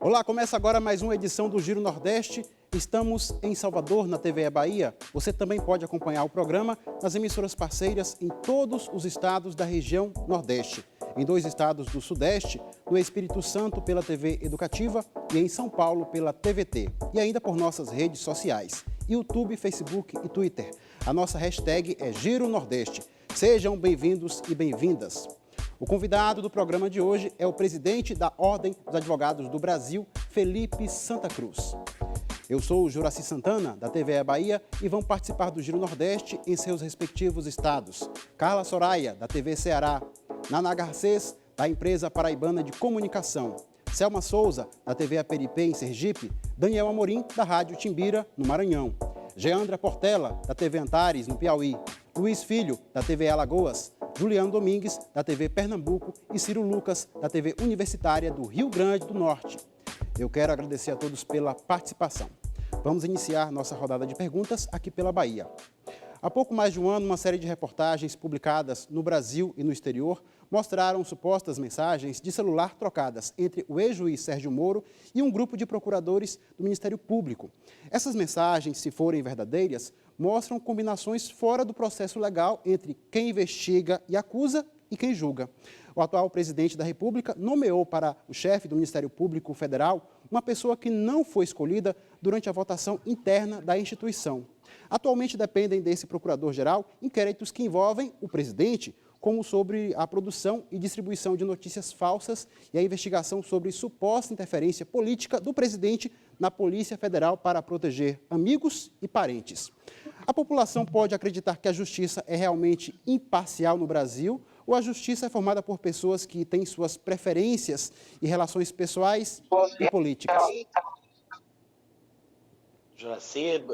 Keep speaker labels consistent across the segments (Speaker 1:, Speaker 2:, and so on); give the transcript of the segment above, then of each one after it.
Speaker 1: Olá, começa agora mais uma edição do Giro Nordeste. Estamos em Salvador, na TVE Bahia. Você também pode acompanhar o programa nas emissoras parceiras em todos os estados da região Nordeste. Em 2 estados do Sudeste, no Espírito Santo pela TV Educativa e em São Paulo pela TVT. E ainda por nossas redes sociais, YouTube, Facebook e Twitter. A nossa hashtag é Giro Nordeste. Sejam bem-vindos e bem-vindas. O convidado do programa de hoje é o presidente da Ordem dos Advogados do Brasil, Felipe Santa Cruz. Eu sou o Juraci Santana, da TVE Bahia, e vão participar do Giro Nordeste em seus respectivos estados. Carla Soraya, da TV Ceará. Naná Garcês, da empresa paraibana de comunicação. Selma Souza, da TV Aperipê, em Sergipe. Daniel Amorim, da Rádio Timbira, no Maranhão. Geandra Portela, da TV Antares, no Piauí. Luiz Filho, da TV Alagoas. Juliano Domingues, da TV Pernambuco, e Ciro Lucas, da TV Universitária do Rio Grande do Norte. Eu quero agradecer a todos pela participação. Vamos iniciar nossa rodada de perguntas aqui pela Bahia. Há pouco mais de um ano, uma série de reportagens publicadas no Brasil e no exterior mostraram supostas mensagens de celular trocadas entre o ex-juiz Sérgio Moro e um grupo de procuradores do Ministério Público. Essas mensagens, se forem verdadeiras, mostram combinações fora do processo legal entre quem investiga e acusa e quem julga. O atual presidente da República nomeou para o chefe do Ministério Público Federal uma pessoa que não foi escolhida durante a votação interna da instituição. Atualmente dependem desse procurador-geral inquéritos que envolvem o presidente, como sobre a produção e distribuição de notícias falsas e a investigação sobre suposta interferência política do presidente na Polícia Federal para proteger amigos e parentes. A população pode acreditar que a justiça é realmente imparcial no Brasil ou a justiça é formada por pessoas que têm suas preferências e relações pessoais e políticas?
Speaker 2: Juraci,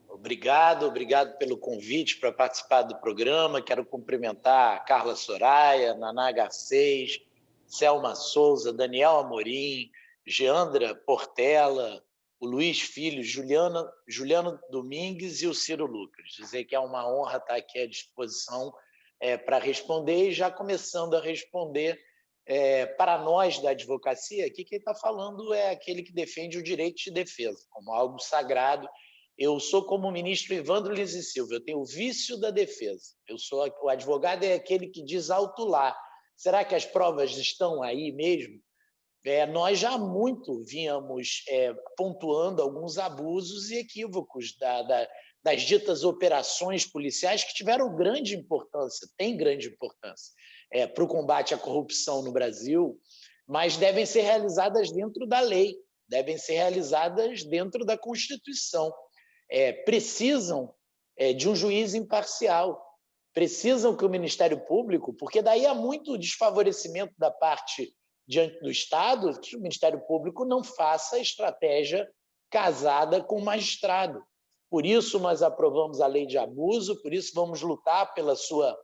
Speaker 2: obrigado pelo convite para participar do programa. Quero cumprimentar a Carla Soraya, Naná Garcês, Selma Souza, Daniel Amorim, Geandra Portela, o Luiz Filho, Juliano Domingues e o Ciro Lucas. Dizer que é uma honra estar aqui à disposição para responder, e já começando a responder para nós da advocacia, aqui quem está falando é aquele que defende o direito de defesa, como algo sagrado. Eu sou como o ministro Evandro Lins e Silva, eu tenho o vício da defesa. O advogado é aquele que diz alto lá. Será que as provas estão aí mesmo? Nós já há muito vínhamos pontuando alguns abusos e equívocos das ditas operações policiais que tiveram grande importância, têm grande importância para o combate à corrupção no Brasil, mas devem ser realizadas dentro da lei, devem ser realizadas dentro da Constituição. Precisam de um juiz imparcial, precisam que o Ministério Público, porque daí há muito desfavorecimento da parte diante do Estado, que o Ministério Público não faça estratégia casada com o magistrado. Por isso nós aprovamos a lei de abuso, por isso vamos lutar pela sua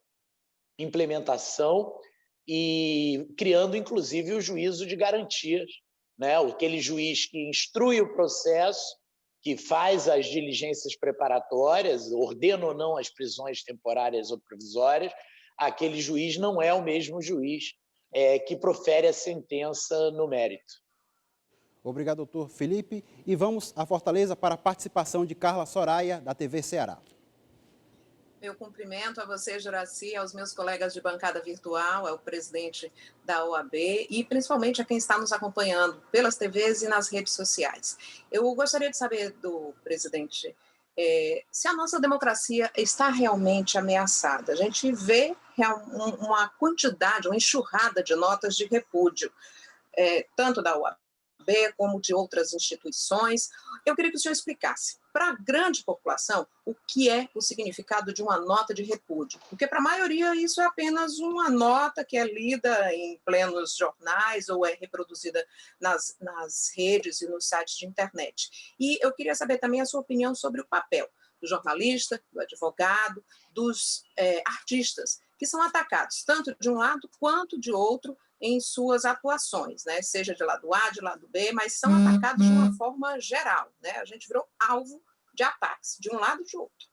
Speaker 2: implementação e criando, inclusive, o juízo de garantias, né? Aquele juiz que instrui o processo, que faz as diligências preparatórias, ordena ou não as prisões temporárias ou provisórias. Aquele juiz não é o mesmo juiz que profere a sentença no mérito.
Speaker 1: Obrigado, doutor Felipe. E vamos à Fortaleza para a participação de Carla Soraya, da TV Ceará.
Speaker 3: Meu cumprimento a você, Juraci, aos meus colegas de bancada virtual, ao presidente da OAB e principalmente a quem está nos acompanhando pelas TVs e nas redes sociais. Eu gostaria de saber do presidente se a nossa democracia está realmente ameaçada. A gente vê uma quantidade, uma enxurrada de notas de repúdio, tanto da OAB como de outras instituições. Eu queria que o senhor explicasse para a grande população o que é o significado de uma nota de repúdio, porque para a maioria isso é apenas uma nota que é lida em plenos jornais ou é reproduzida nas redes e nos sites de internet. E eu queria saber também a sua opinião sobre o papel do jornalista, do advogado, dos artistas, que são atacados tanto de um lado quanto de outro em suas atuações, né? Seja de lado A, de lado B, mas são atacados de uma forma geral, né? A gente virou alvo de ataques, de um lado e de outro.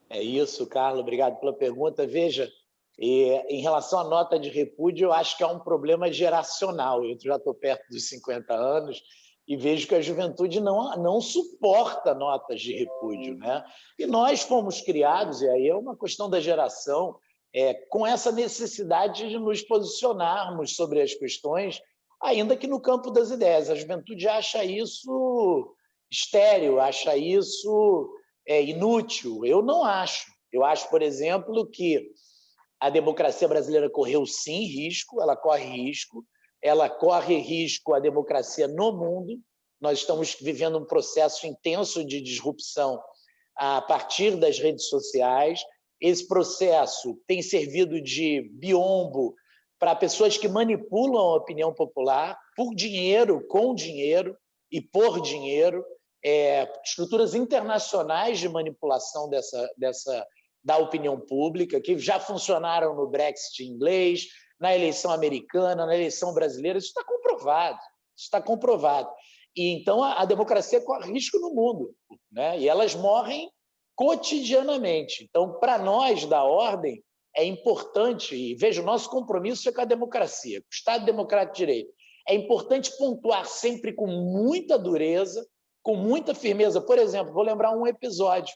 Speaker 2: É isso, Carla, obrigado pela pergunta. Veja, E, em relação à nota de repúdio, eu acho que há um problema geracional. Eu já estou perto dos 50 anos e vejo que a juventude não suporta notas de repúdio, né? E nós fomos criados, e aí é uma questão da geração, com essa necessidade de nos posicionarmos sobre as questões, ainda que no campo das ideias. A juventude acha isso estéril, acha isso inútil. Eu não acho. Eu acho, por exemplo, que a democracia brasileira correu, sim, risco, ela corre risco a democracia no mundo. Nós estamos vivendo um processo intenso de disrupção a partir das redes sociais. Esse processo tem servido de biombo para pessoas que manipulam a opinião popular por dinheiro, com dinheiro e por dinheiro, estruturas internacionais de manipulação da opinião pública, que já funcionaram no Brexit inglês, na eleição americana, na eleição brasileira. Isso está comprovado. E, então, a democracia corre risco no mundo, né? E elas morrem cotidianamente. Então, para nós da ordem, é importante, e veja, o nosso compromisso é com a democracia, com o Estado Democrático de Direito. É importante pontuar sempre com muita dureza, com muita firmeza. Por exemplo, vou lembrar um episódio,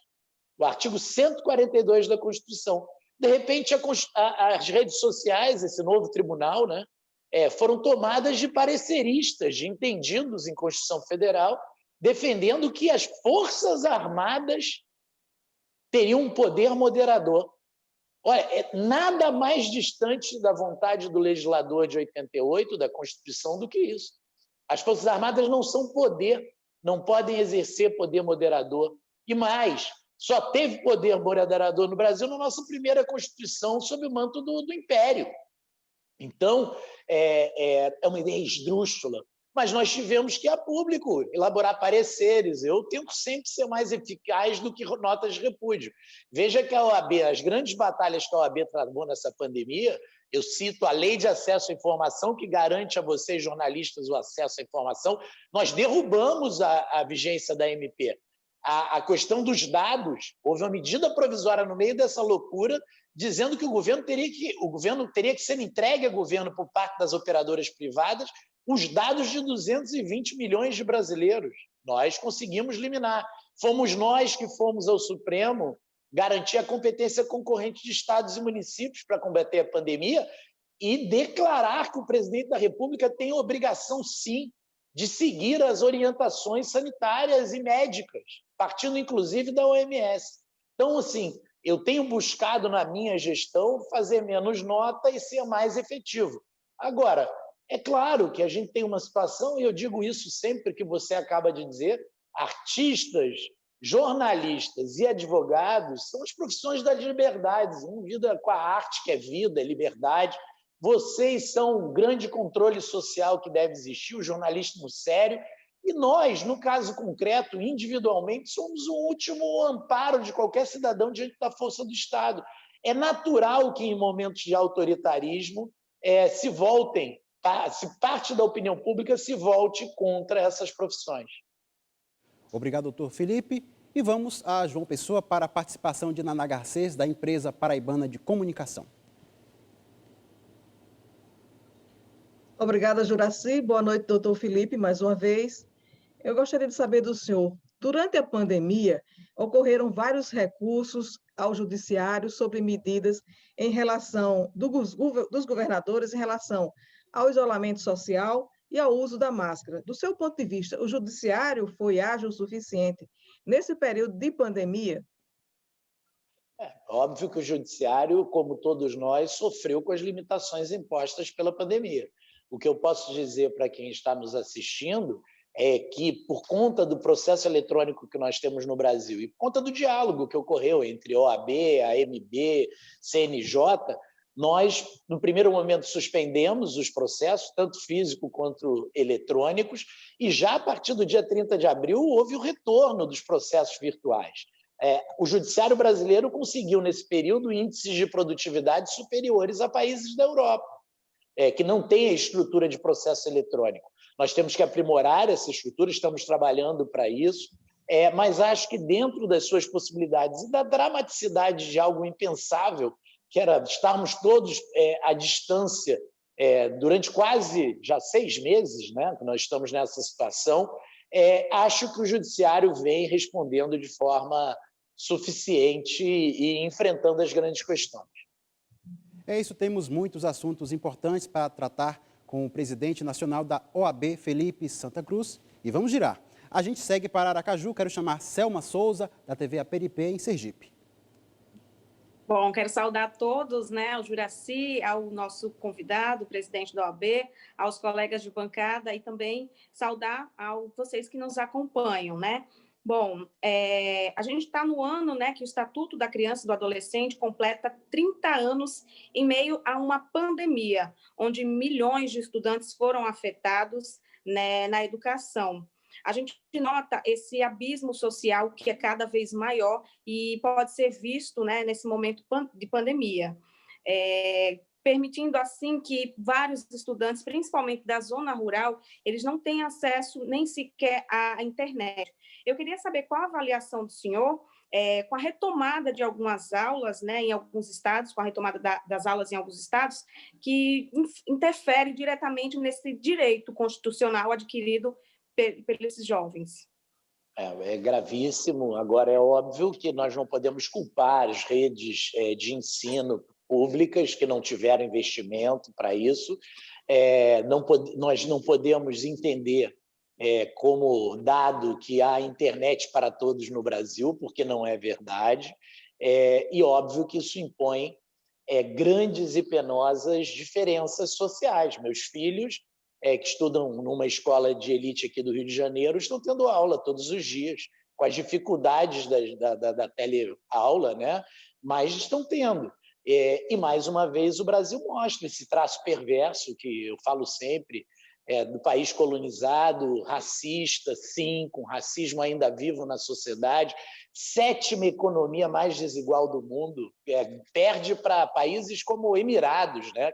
Speaker 2: o artigo 142 da Constituição. De repente, as redes sociais, esse novo tribunal, né, foram tomadas de pareceristas, de entendidos em Constituição Federal, defendendo que as Forças Armadas teriam um poder moderador. Olha, é nada mais distante da vontade do legislador de 88, da Constituição, do que isso. As Forças Armadas não são poder, não podem exercer poder moderador. E mais, só teve poder moderador no Brasil na nossa primeira Constituição, sob o manto do Império. Então, é uma ideia esdrúxula. Mas nós tivemos que, a público, elaborar pareceres. Eu tento sempre ser mais eficaz do que notas de repúdio. Veja que a OAB, as grandes batalhas que a OAB travou nessa pandemia, eu cito a Lei de Acesso à Informação, que garante a vocês, jornalistas, o acesso à informação. Nós derrubamos a vigência da MP. A questão dos dados, houve uma medida provisória no meio dessa loucura, dizendo que o governo teria que ser entregue ao governo por parte das operadoras privadas os dados de 220 milhões de brasileiros. Nós conseguimos liminar. Fomos nós que fomos ao Supremo garantir a competência concorrente de estados e municípios para combater a pandemia e declarar que o presidente da República tem obrigação, sim, de seguir as orientações sanitárias e médicas, partindo, inclusive, da OMS. Então, assim, eu tenho buscado, na minha gestão, fazer menos nota e ser mais efetivo. Agora, é claro que a gente tem uma situação, e eu digo isso sempre que você acaba de dizer, artistas, jornalistas e advogados são as profissões das liberdades, um vida com a arte, que é vida, é liberdade. Vocês são um grande controle social que deve existir, o jornalismo sério, e nós, no caso concreto, individualmente, somos o último amparo de qualquer cidadão diante da força do Estado. É natural que, em momentos de autoritarismo, se parte da opinião pública se volte contra essas profissões.
Speaker 1: Obrigado, doutor Felipe. E vamos a João Pessoa para a participação de Naná Garcês, da empresa paraibana de comunicação.
Speaker 4: Obrigada, Juracy. Boa noite, doutor Felipe, mais uma vez. Eu gostaria de saber do senhor, durante a pandemia, ocorreram vários recursos ao judiciário sobre medidas em relação dos governadores em relação ao isolamento social e ao uso da máscara. Do seu ponto de vista, o judiciário foi ágil o suficiente nesse período de pandemia?
Speaker 2: Óbvio que o judiciário, como todos nós, sofreu com as limitações impostas pela pandemia. O que eu posso dizer para quem está nos assistindo é que, por conta do processo eletrônico que nós temos no Brasil e por conta do diálogo que ocorreu entre OAB, AMB, CNJ, nós, no primeiro momento, suspendemos os processos, tanto físico quanto eletrônicos, e já a partir do dia 30 de abril houve o retorno dos processos virtuais. O judiciário brasileiro conseguiu, nesse período, índices de produtividade superiores a países da Europa, que não têm a estrutura de processo eletrônico. Nós temos que aprimorar essa estrutura, estamos trabalhando para isso, mas acho que dentro das suas possibilidades e da dramaticidade de algo impensável, que era estarmos todos à distância durante quase já 6 meses, né, que nós estamos nessa situação, acho que o Judiciário vem respondendo de forma suficiente e enfrentando as grandes questões.
Speaker 1: É isso, temos muitos assuntos importantes para tratar com o presidente nacional da OAB, Felipe Santa Cruz, e vamos girar. A gente segue para Aracaju, quero chamar Selma Souza, da TV Aperipê, em Sergipe.
Speaker 5: Bom, quero saudar a todos, né, ao Juracy, ao nosso convidado, o presidente da OAB, aos colegas de bancada e também saudar a vocês que nos acompanham, né? Bom, a gente está no ano, né, que o Estatuto da Criança e do Adolescente completa 30 anos em meio a uma pandemia, onde milhões de estudantes foram afetados, né, na educação. A gente nota esse abismo social que é cada vez maior e pode ser visto, né, nesse momento de pandemia, permitindo assim que vários estudantes, principalmente da zona rural, eles não têm acesso nem sequer à internet. Eu queria saber qual a avaliação do senhor com a retomada de algumas aulas, né, em alguns estados, com a retomada das aulas em alguns estados, que interfere diretamente nesse direito constitucional adquirido pelos jovens.
Speaker 2: É gravíssimo. Agora, é óbvio que nós não podemos culpar as redes de ensino públicas que não tiveram investimento para isso. Nós não podemos entender como dado que há internet para todos no Brasil, porque não é verdade. E óbvio que isso impõe grandes e penosas diferenças sociais. Meus filhos, que estudam numa escola de elite aqui do Rio de Janeiro, estão tendo aula todos os dias, com as dificuldades da teleaula, né? Mas estão tendo. E, mais uma vez, o Brasil mostra esse traço perverso, que eu falo sempre, do país colonizado, racista, sim, com racismo ainda vivo na sociedade, 7ª economia mais desigual do mundo, perde para países como Emirados, né?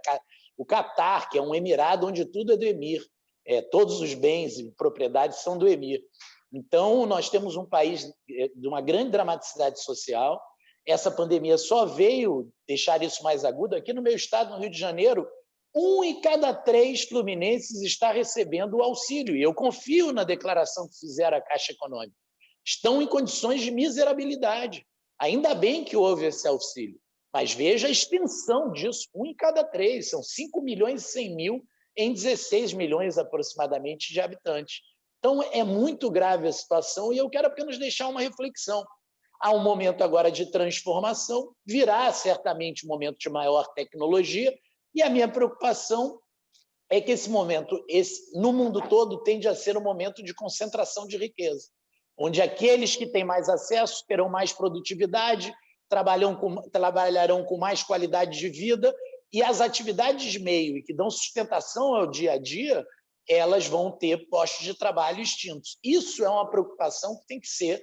Speaker 2: O Catar, que é um emirado onde tudo é do emir, todos os bens e propriedades são do emir. Então, nós temos um país de uma grande dramaticidade social. Essa pandemia só veio deixar isso mais agudo. Aqui no meu estado, no Rio de Janeiro, 1 em cada 3 fluminenses está recebendo o auxílio. E eu confio na declaração que fizeram a Caixa Econômica. Estão em condições de miserabilidade. Ainda bem que houve esse auxílio. Mas veja a extensão disso, 1 em cada 3, são 5 milhões e 100 mil em 16 milhões aproximadamente de habitantes. Então, é muito grave a situação e eu quero apenas deixar uma reflexão. Há um momento agora de transformação, virá certamente um momento de maior tecnologia e a minha preocupação é que esse momento, no mundo todo, tende a ser um momento de concentração de riqueza, onde aqueles que têm mais acesso terão mais produtividade, trabalharão com mais qualidade de vida e as atividades de meio e que dão sustentação ao dia a dia, elas vão ter postos de trabalho extintos. Isso é uma preocupação que tem que ser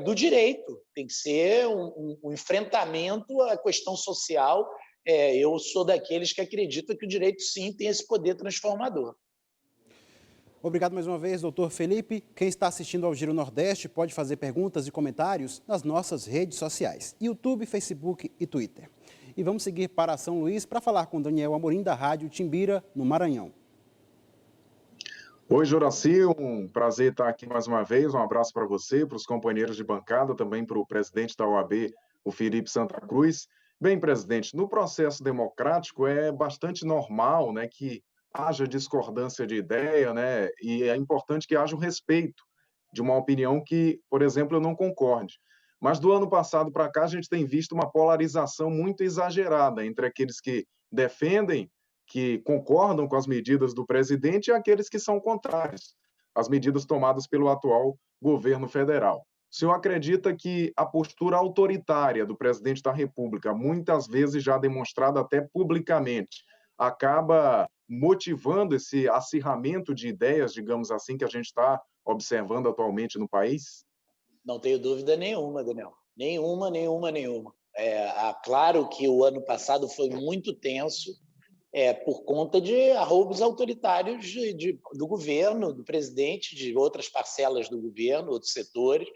Speaker 2: do direito, tem que ser um enfrentamento à questão social. Eu sou daqueles que acreditam que o direito, sim, tem esse poder transformador.
Speaker 1: Obrigado mais uma vez, doutor Felipe. Quem está assistindo ao Giro Nordeste pode fazer perguntas e comentários nas nossas redes sociais, YouTube, Facebook e Twitter. E vamos seguir para São Luís para falar com Daniel Amorim, da Rádio Timbira, no Maranhão.
Speaker 6: Oi, Juracy, um prazer estar aqui mais uma vez. Um abraço para você, para os companheiros de bancada, também para o presidente da OAB, o Felipe Santa Cruz. Bem, presidente, no processo democrático é bastante normal, né, que haja discordância de ideia, né, e é importante que haja um respeito de uma opinião que, por exemplo, eu não concorde. Mas do ano passado para cá, a gente tem visto uma polarização muito exagerada entre aqueles que defendem, que concordam com as medidas do presidente e aqueles que são contrários às medidas tomadas pelo atual governo federal. O senhor acredita que a postura autoritária do presidente da República, muitas vezes já demonstrada até publicamente, acaba motivando esse acirramento de ideias, digamos assim, que a gente está observando atualmente no país?
Speaker 2: Não tenho dúvida nenhuma, Daniel. Nenhuma. Claro que o ano passado foi muito tenso por conta de arroubos autoritários do governo, do presidente, de outras parcelas do governo, outros setores.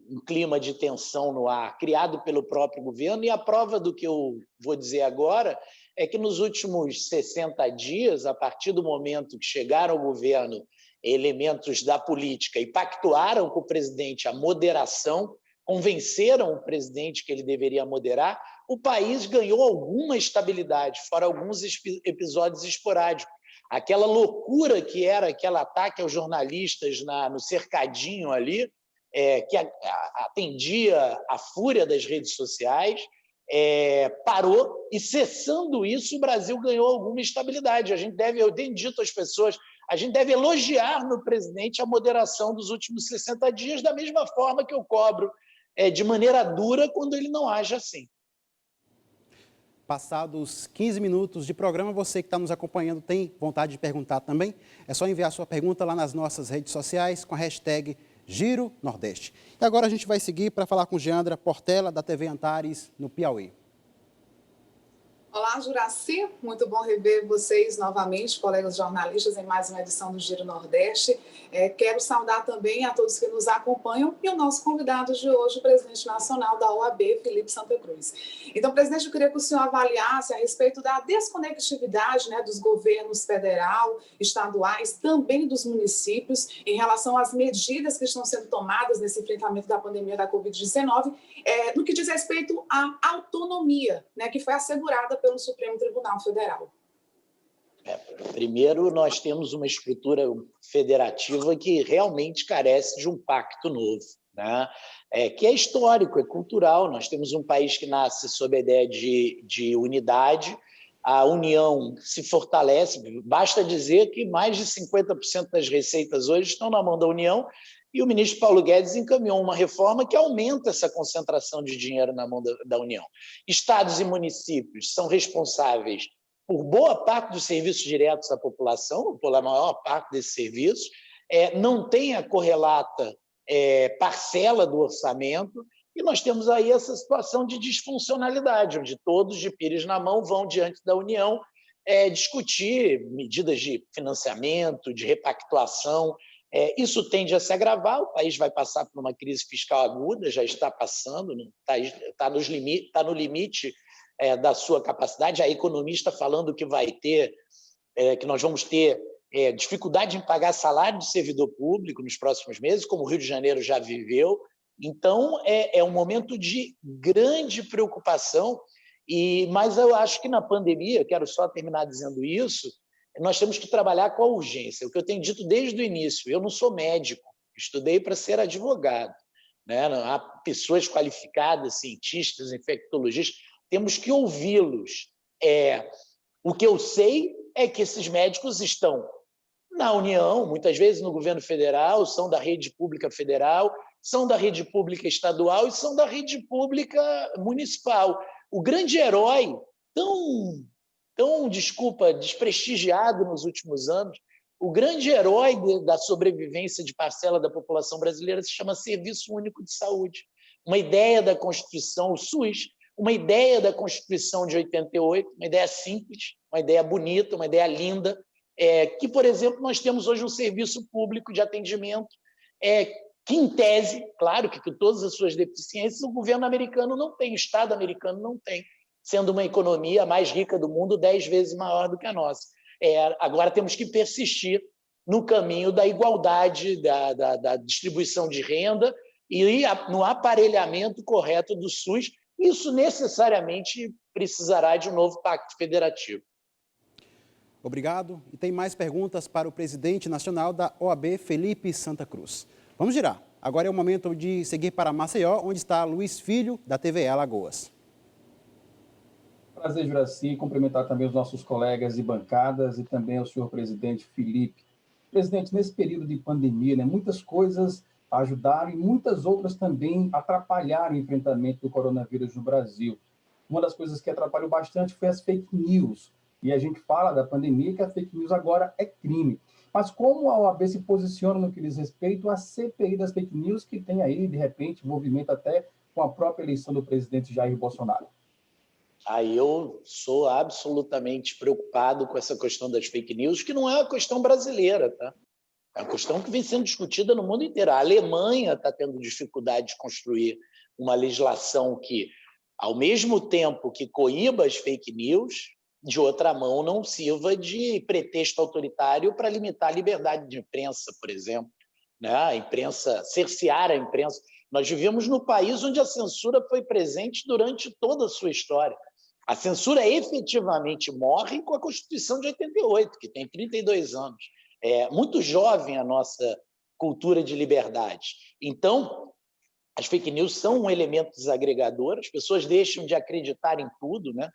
Speaker 2: um clima de tensão no ar, criado pelo próprio governo, e a prova do que eu vou dizer agora é que nos últimos 60 dias, a partir do momento que chegaram ao governo elementos da política e pactuaram com o presidente a moderação, convenceram o presidente que ele deveria moderar, o país ganhou alguma estabilidade, fora alguns episódios esporádicos. Aquela loucura que era aquele ataque aos jornalistas no cercadinho ali, que atendia a fúria das redes sociais, parou, e cessando isso, o Brasil ganhou alguma estabilidade. Eu tenho dito às pessoas, a gente deve elogiar no presidente a moderação dos últimos 60 dias, da mesma forma que eu cobro de maneira dura quando ele não age assim.
Speaker 1: Passados 15 minutos de programa, você que está nos acompanhando tem vontade de perguntar também? É só enviar sua pergunta lá nas nossas redes sociais com a hashtag Giro Nordeste. E agora a gente vai seguir para falar com Geandra Portela, da TV Antares, no Piauí.
Speaker 7: Olá, Juracy, muito bom rever vocês novamente, colegas jornalistas, em mais uma edição do Giro Nordeste. Quero saudar também a todos que nos acompanham e o nosso convidado de hoje, o presidente nacional da OAB, Felipe Santa Cruz. Então, presidente, eu queria que o senhor avaliasse a respeito da desconectividade, né, dos governos federal, estaduais, também dos municípios, em relação às medidas que estão sendo tomadas nesse enfrentamento da pandemia da Covid-19, no que diz respeito à autonomia, né, que foi assegurada pelo Supremo Tribunal Federal.
Speaker 2: Primeiro, nós temos uma estrutura federativa que realmente carece de um pacto novo, né? Que é histórico, é cultural. Nós temos um país que nasce sob a ideia de unidade, a união se fortalece. Basta dizer que mais de 50% das receitas hoje estão na mão da União, e o ministro Paulo Guedes encaminhou uma reforma que aumenta essa concentração de dinheiro na mão da União. Estados e municípios são responsáveis por boa parte dos serviços diretos à população, pela maior parte desses serviços, não tem a correlata parcela do orçamento, e nós temos aí essa situação de disfuncionalidade, onde todos de pires na mão vão diante da União discutir medidas de financiamento, de repactuação. Isso tende a se agravar, o país vai passar por uma crise fiscal aguda, já está passando, está no limite da sua capacidade. A economista falando que que nós vamos ter dificuldade em pagar salário de servidor público nos próximos meses, como o Rio de Janeiro já viveu. Então, é um momento de grande preocupação, mas eu acho que na pandemia, quero só terminar dizendo isso, nós temos que trabalhar com a urgência. O que eu tenho dito desde o início, eu não sou médico, estudei para ser advogado, né? Há pessoas qualificadas, cientistas, infectologistas, temos que ouvi-los. O que eu sei é que esses médicos estão na União, muitas vezes no governo federal, são da rede pública federal, são da rede pública estadual e são da rede pública municipal. O grande herói, tão desprestigiado nos últimos anos, o grande herói da sobrevivência de parcela da população brasileira se chama Serviço Único de Saúde. Uma ideia da Constituição, o SUS, uma ideia da Constituição de 88, uma ideia simples, uma ideia bonita, uma ideia linda, que, por exemplo, nós temos hoje um serviço público de atendimento que, em tese, claro que com todas as suas deficiências, o governo americano não tem, o Estado americano não tem, sendo uma economia mais rica do mundo, 10 vezes maior do que a nossa. Agora temos que persistir no caminho da igualdade, da distribuição de renda e no aparelhamento correto do SUS. Isso necessariamente precisará de um novo pacto federativo.
Speaker 1: Obrigado. E tem mais perguntas para o presidente nacional da OAB, Felipe Santa Cruz. Vamos girar. Agora é o momento de seguir para Maceió, onde está Luiz Filho, da TVE Alagoas.
Speaker 8: Prazer, Juracy, cumprimentar também os nossos colegas de bancadas e também o senhor presidente Felipe. Presidente, nesse período de pandemia, né, muitas coisas ajudaram e muitas outras também atrapalharam o enfrentamento do coronavírus no Brasil. Uma das coisas que atrapalhou bastante foi as fake news. E a gente fala da pandemia que a fake news agora é crime. Mas como a OAB se posiciona no que diz respeito à CPI das fake news, que tem aí, de repente, envolvimento até com a própria eleição do presidente Jair Bolsonaro?
Speaker 2: Eu sou absolutamente preocupado com essa questão das fake news, que não é uma questão brasileira, tá? É uma questão que vem sendo discutida no mundo inteiro. A Alemanha está tendo dificuldade de construir uma legislação que, ao mesmo tempo que coíba as fake news, de outra mão não sirva de pretexto autoritário para limitar a liberdade de imprensa, por exemplo, né? A imprensa, cercear a imprensa. Nós vivemos no país onde a censura foi presente durante toda a sua história. A censura efetivamente morre com a Constituição de 88, que tem 32 anos. É muito jovem a nossa cultura de liberdade. Então, as fake news são um elemento desagregador, as pessoas deixam de acreditar em tudo, né?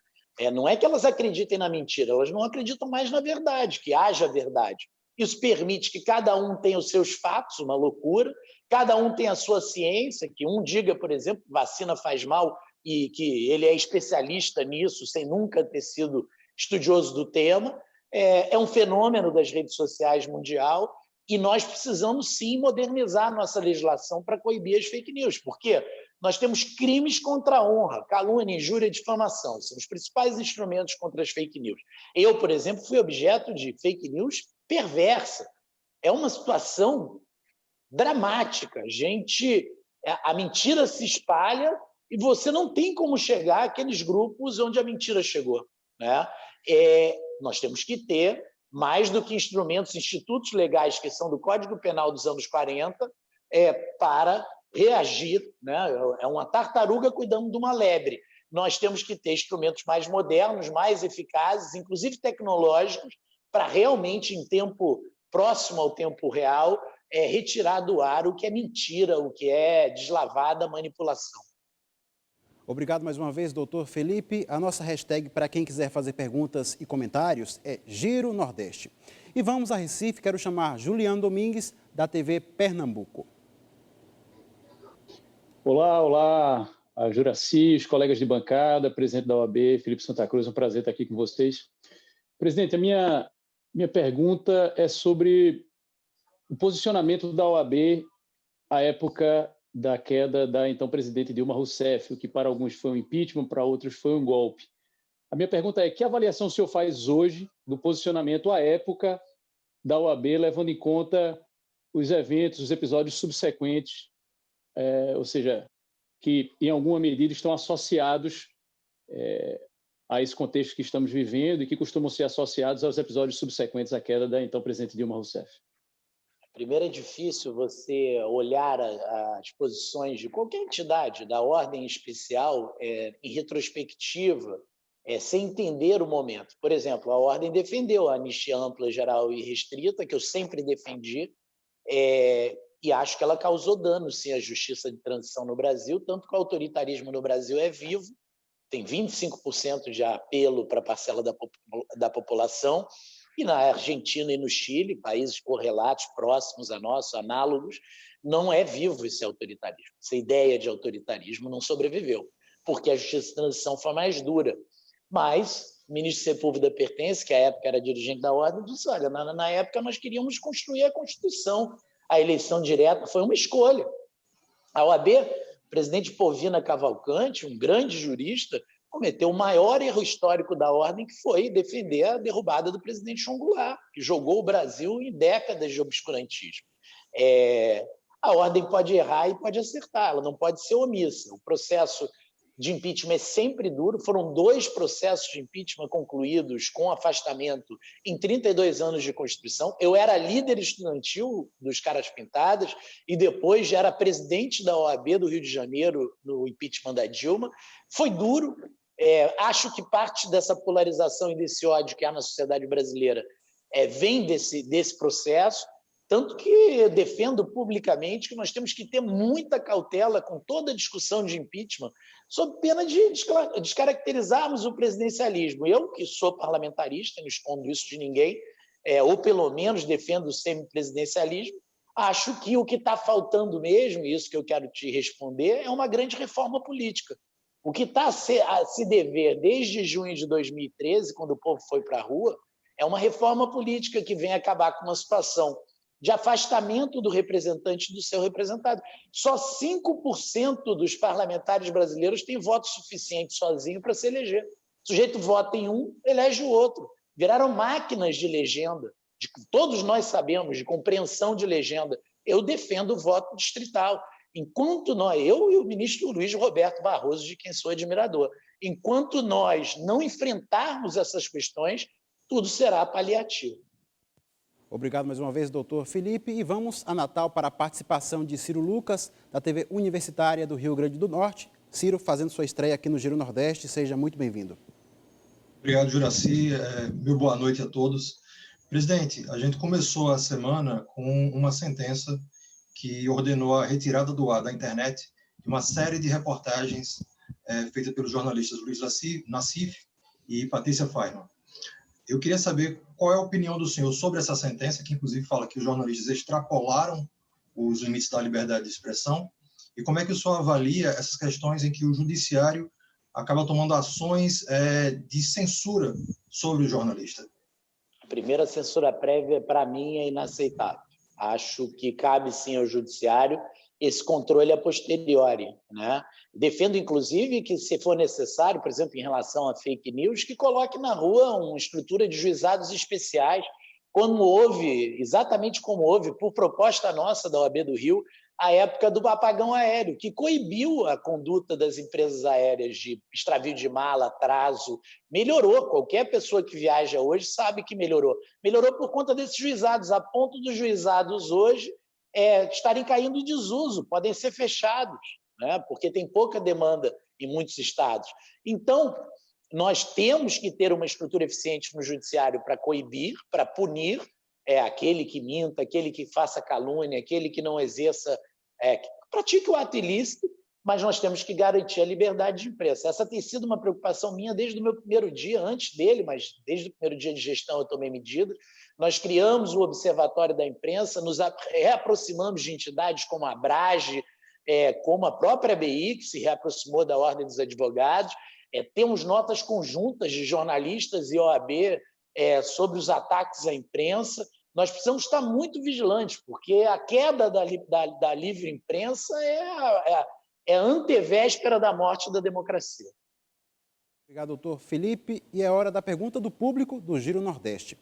Speaker 2: Não é que elas acreditem na mentira, elas não acreditam mais na verdade, que haja verdade. Isso permite que cada um tenha os seus fatos, uma loucura, cada um tem a sua ciência, que um diga, por exemplo, que vacina faz mal e que ele é especialista nisso, sem nunca ter sido estudioso do tema. É um fenômeno das redes sociais mundial e nós precisamos, sim, modernizar a nossa legislação para coibir as fake news. Por quê? Nós temos crimes contra a honra, calúnia, injúria e difamação. São os principais instrumentos contra as fake news. Eu, por exemplo, fui objeto de fake news perversa. É uma situação dramática. A mentira se espalha e você não tem como chegar àqueles grupos onde a mentira chegou, né? Nós temos que ter, mais do que instrumentos, institutos legais que são do Código Penal dos anos 40, para reagir, né? É uma tartaruga cuidando de uma lebre. Nós temos que ter instrumentos mais modernos, mais eficazes, inclusive tecnológicos, para realmente, em tempo próximo ao tempo real, retirar do ar o que é mentira, o que é deslavada manipulação.
Speaker 1: Obrigado mais uma vez, doutor Felipe. A nossa hashtag para quem quiser fazer perguntas e comentários é Giro Nordeste. E vamos a Recife, quero chamar Juliano Domingues, da TV Pernambuco.
Speaker 9: Olá, a Juracy, os colegas de bancada, presidente da OAB, Felipe Santa Cruz, é um prazer estar aqui com vocês. Presidente, a minha pergunta é sobre o posicionamento da OAB à época da queda da então presidente Dilma Rousseff, o que para alguns foi um impeachment, para outros foi um golpe. A minha pergunta é: que avaliação o senhor faz hoje do posicionamento à época da OAB, levando em conta os eventos, os episódios subsequentes, ou seja, que em alguma medida estão associados a esse contexto que estamos vivendo e que costumam ser associados aos episódios subsequentes à queda da então presidente Dilma Rousseff?
Speaker 2: Primeiro, é difícil você olhar as posições de qualquer entidade, da ordem especial, em retrospectiva, sem entender o momento. Por exemplo, a ordem defendeu a anistia ampla, geral e restrita, que eu sempre defendi, e acho que ela causou dano, sim, à justiça de transição no Brasil, tanto que o autoritarismo no Brasil é vivo, tem 25% de apelo para a parcela da população, e na Argentina e no Chile, países correlatos, próximos a nós, análogos, não é vivo esse autoritarismo. Essa ideia de autoritarismo não sobreviveu, porque a justiça de transição foi mais dura. Mas o ministro Sepúlveda Pertence, que à época era dirigente da ordem, disse: olha, na época nós queríamos construir a Constituição. A eleição direta foi uma escolha. A OAB, o presidente Povina Cavalcante, um grande jurista, cometeu o maior erro histórico da ordem, que foi defender a derrubada do presidente João Goulart, que jogou o Brasil em décadas de obscurantismo. A ordem pode errar e pode acertar, ela não pode ser omissa. O processo de impeachment é sempre duro. Foram 2 processos de impeachment concluídos com afastamento em 32 anos de Constituição. Eu era líder estudantil dos Caras Pintadas e depois já era presidente da OAB do Rio de Janeiro no impeachment da Dilma. Foi duro. Acho que parte dessa polarização e desse ódio que há na sociedade brasileira vem desse processo, tanto que eu defendo publicamente que nós temos que ter muita cautela com toda a discussão de impeachment, sob pena de descaracterizarmos o presidencialismo. Eu, que sou parlamentarista, não escondo isso de ninguém, ou pelo menos defendo o semipresidencialismo, acho que o que está faltando mesmo, e isso que eu quero te responder, é uma grande reforma política. O que está a se dever desde junho de 2013, quando o povo foi para a rua, é uma reforma política que vem acabar com uma situação de afastamento do representante do seu representado. Só 5% dos parlamentares brasileiros têm voto suficiente sozinho para se eleger. O sujeito vota em um, elege o outro. Viraram máquinas de legenda. todos nós sabemos, de compreensão de legenda. Eu defendo o voto distrital. Enquanto eu e o ministro Luiz Roberto Barroso, de quem sou admirador, enquanto nós não enfrentarmos essas questões, tudo será paliativo.
Speaker 1: Obrigado mais uma vez, doutor Felipe. E vamos a Natal para a participação de Ciro Lucas, da TV Universitária do Rio Grande do Norte. Ciro, fazendo sua estreia aqui no Giro Nordeste, seja muito bem-vindo.
Speaker 10: Obrigado, Juraci. Meu boa noite a todos. Presidente, a gente começou a semana com uma sentença que ordenou a retirada do ar da internet de uma série de reportagens feitas pelos jornalistas Luiz Nassif e Patrícia Feynman. Eu queria saber qual é a opinião do senhor sobre essa sentença, que inclusive fala que os jornalistas extrapolaram os limites da liberdade de expressão, e como é que o senhor avalia essas questões em que o judiciário acaba tomando ações de censura sobre o jornalista?
Speaker 2: A primeira censura prévia, para mim, é inaceitável. Acho que cabe, sim, ao judiciário esse controle a posteriori, né? Defendo, inclusive, que, se for necessário, por exemplo, em relação a fake news, que coloque na rua uma estrutura de juizados especiais, exatamente como houve, por proposta nossa da OAB do Rio, a época do apagão aéreo, que coibiu a conduta das empresas aéreas de extravio de mala, atraso, melhorou. Qualquer pessoa que viaja hoje sabe que melhorou. Melhorou por conta desses juizados, a ponto dos juizados hoje estarem caindo em desuso, podem ser fechados, né? Porque tem pouca demanda em muitos estados. Então, nós temos que ter uma estrutura eficiente no judiciário para coibir, para punir aquele que minta, aquele que faça calúnia, aquele que não exerça, que pratique o ato ilícito, mas nós temos que garantir a liberdade de imprensa. Essa tem sido uma preocupação minha desde o meu primeiro dia, antes dele, mas desde o primeiro dia de gestão eu tomei medida. Nós criamos o Observatório da Imprensa, nos reaproximamos de entidades como a Abrage, como a própria ABI, que se reaproximou da Ordem dos Advogados. Temos notas conjuntas de jornalistas e OAB sobre os ataques à imprensa. Nós precisamos estar muito vigilantes, porque a queda da livre imprensa é a antevéspera da morte da democracia.
Speaker 1: Obrigado, doutor Felipe. E é hora da pergunta do público do Giro Nordeste.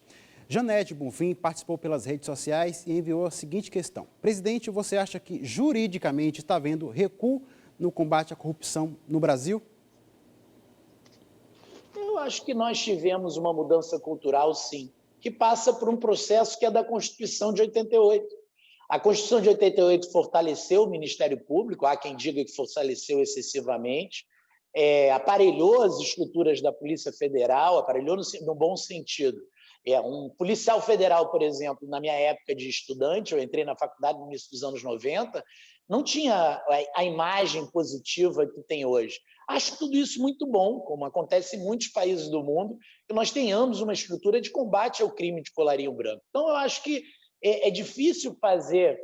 Speaker 1: Janete Bonfim participou pelas redes sociais e enviou a seguinte questão. Presidente, você acha que juridicamente está havendo recuo no combate à corrupção no Brasil?
Speaker 2: Eu acho que nós tivemos uma mudança cultural, sim, que passa por um processo que é da Constituição de 88. A Constituição de 88 fortaleceu o Ministério Público, há quem diga que fortaleceu excessivamente, aparelhou as estruturas da Polícia Federal, aparelhou no bom sentido. Um policial federal, por exemplo, na minha época de estudante, eu entrei na faculdade no início dos anos 90, não tinha a imagem positiva que tem hoje. Acho tudo isso muito bom, como acontece em muitos países do mundo, que nós tenhamos uma estrutura de combate ao crime de colarinho branco. Então, eu acho que é difícil fazer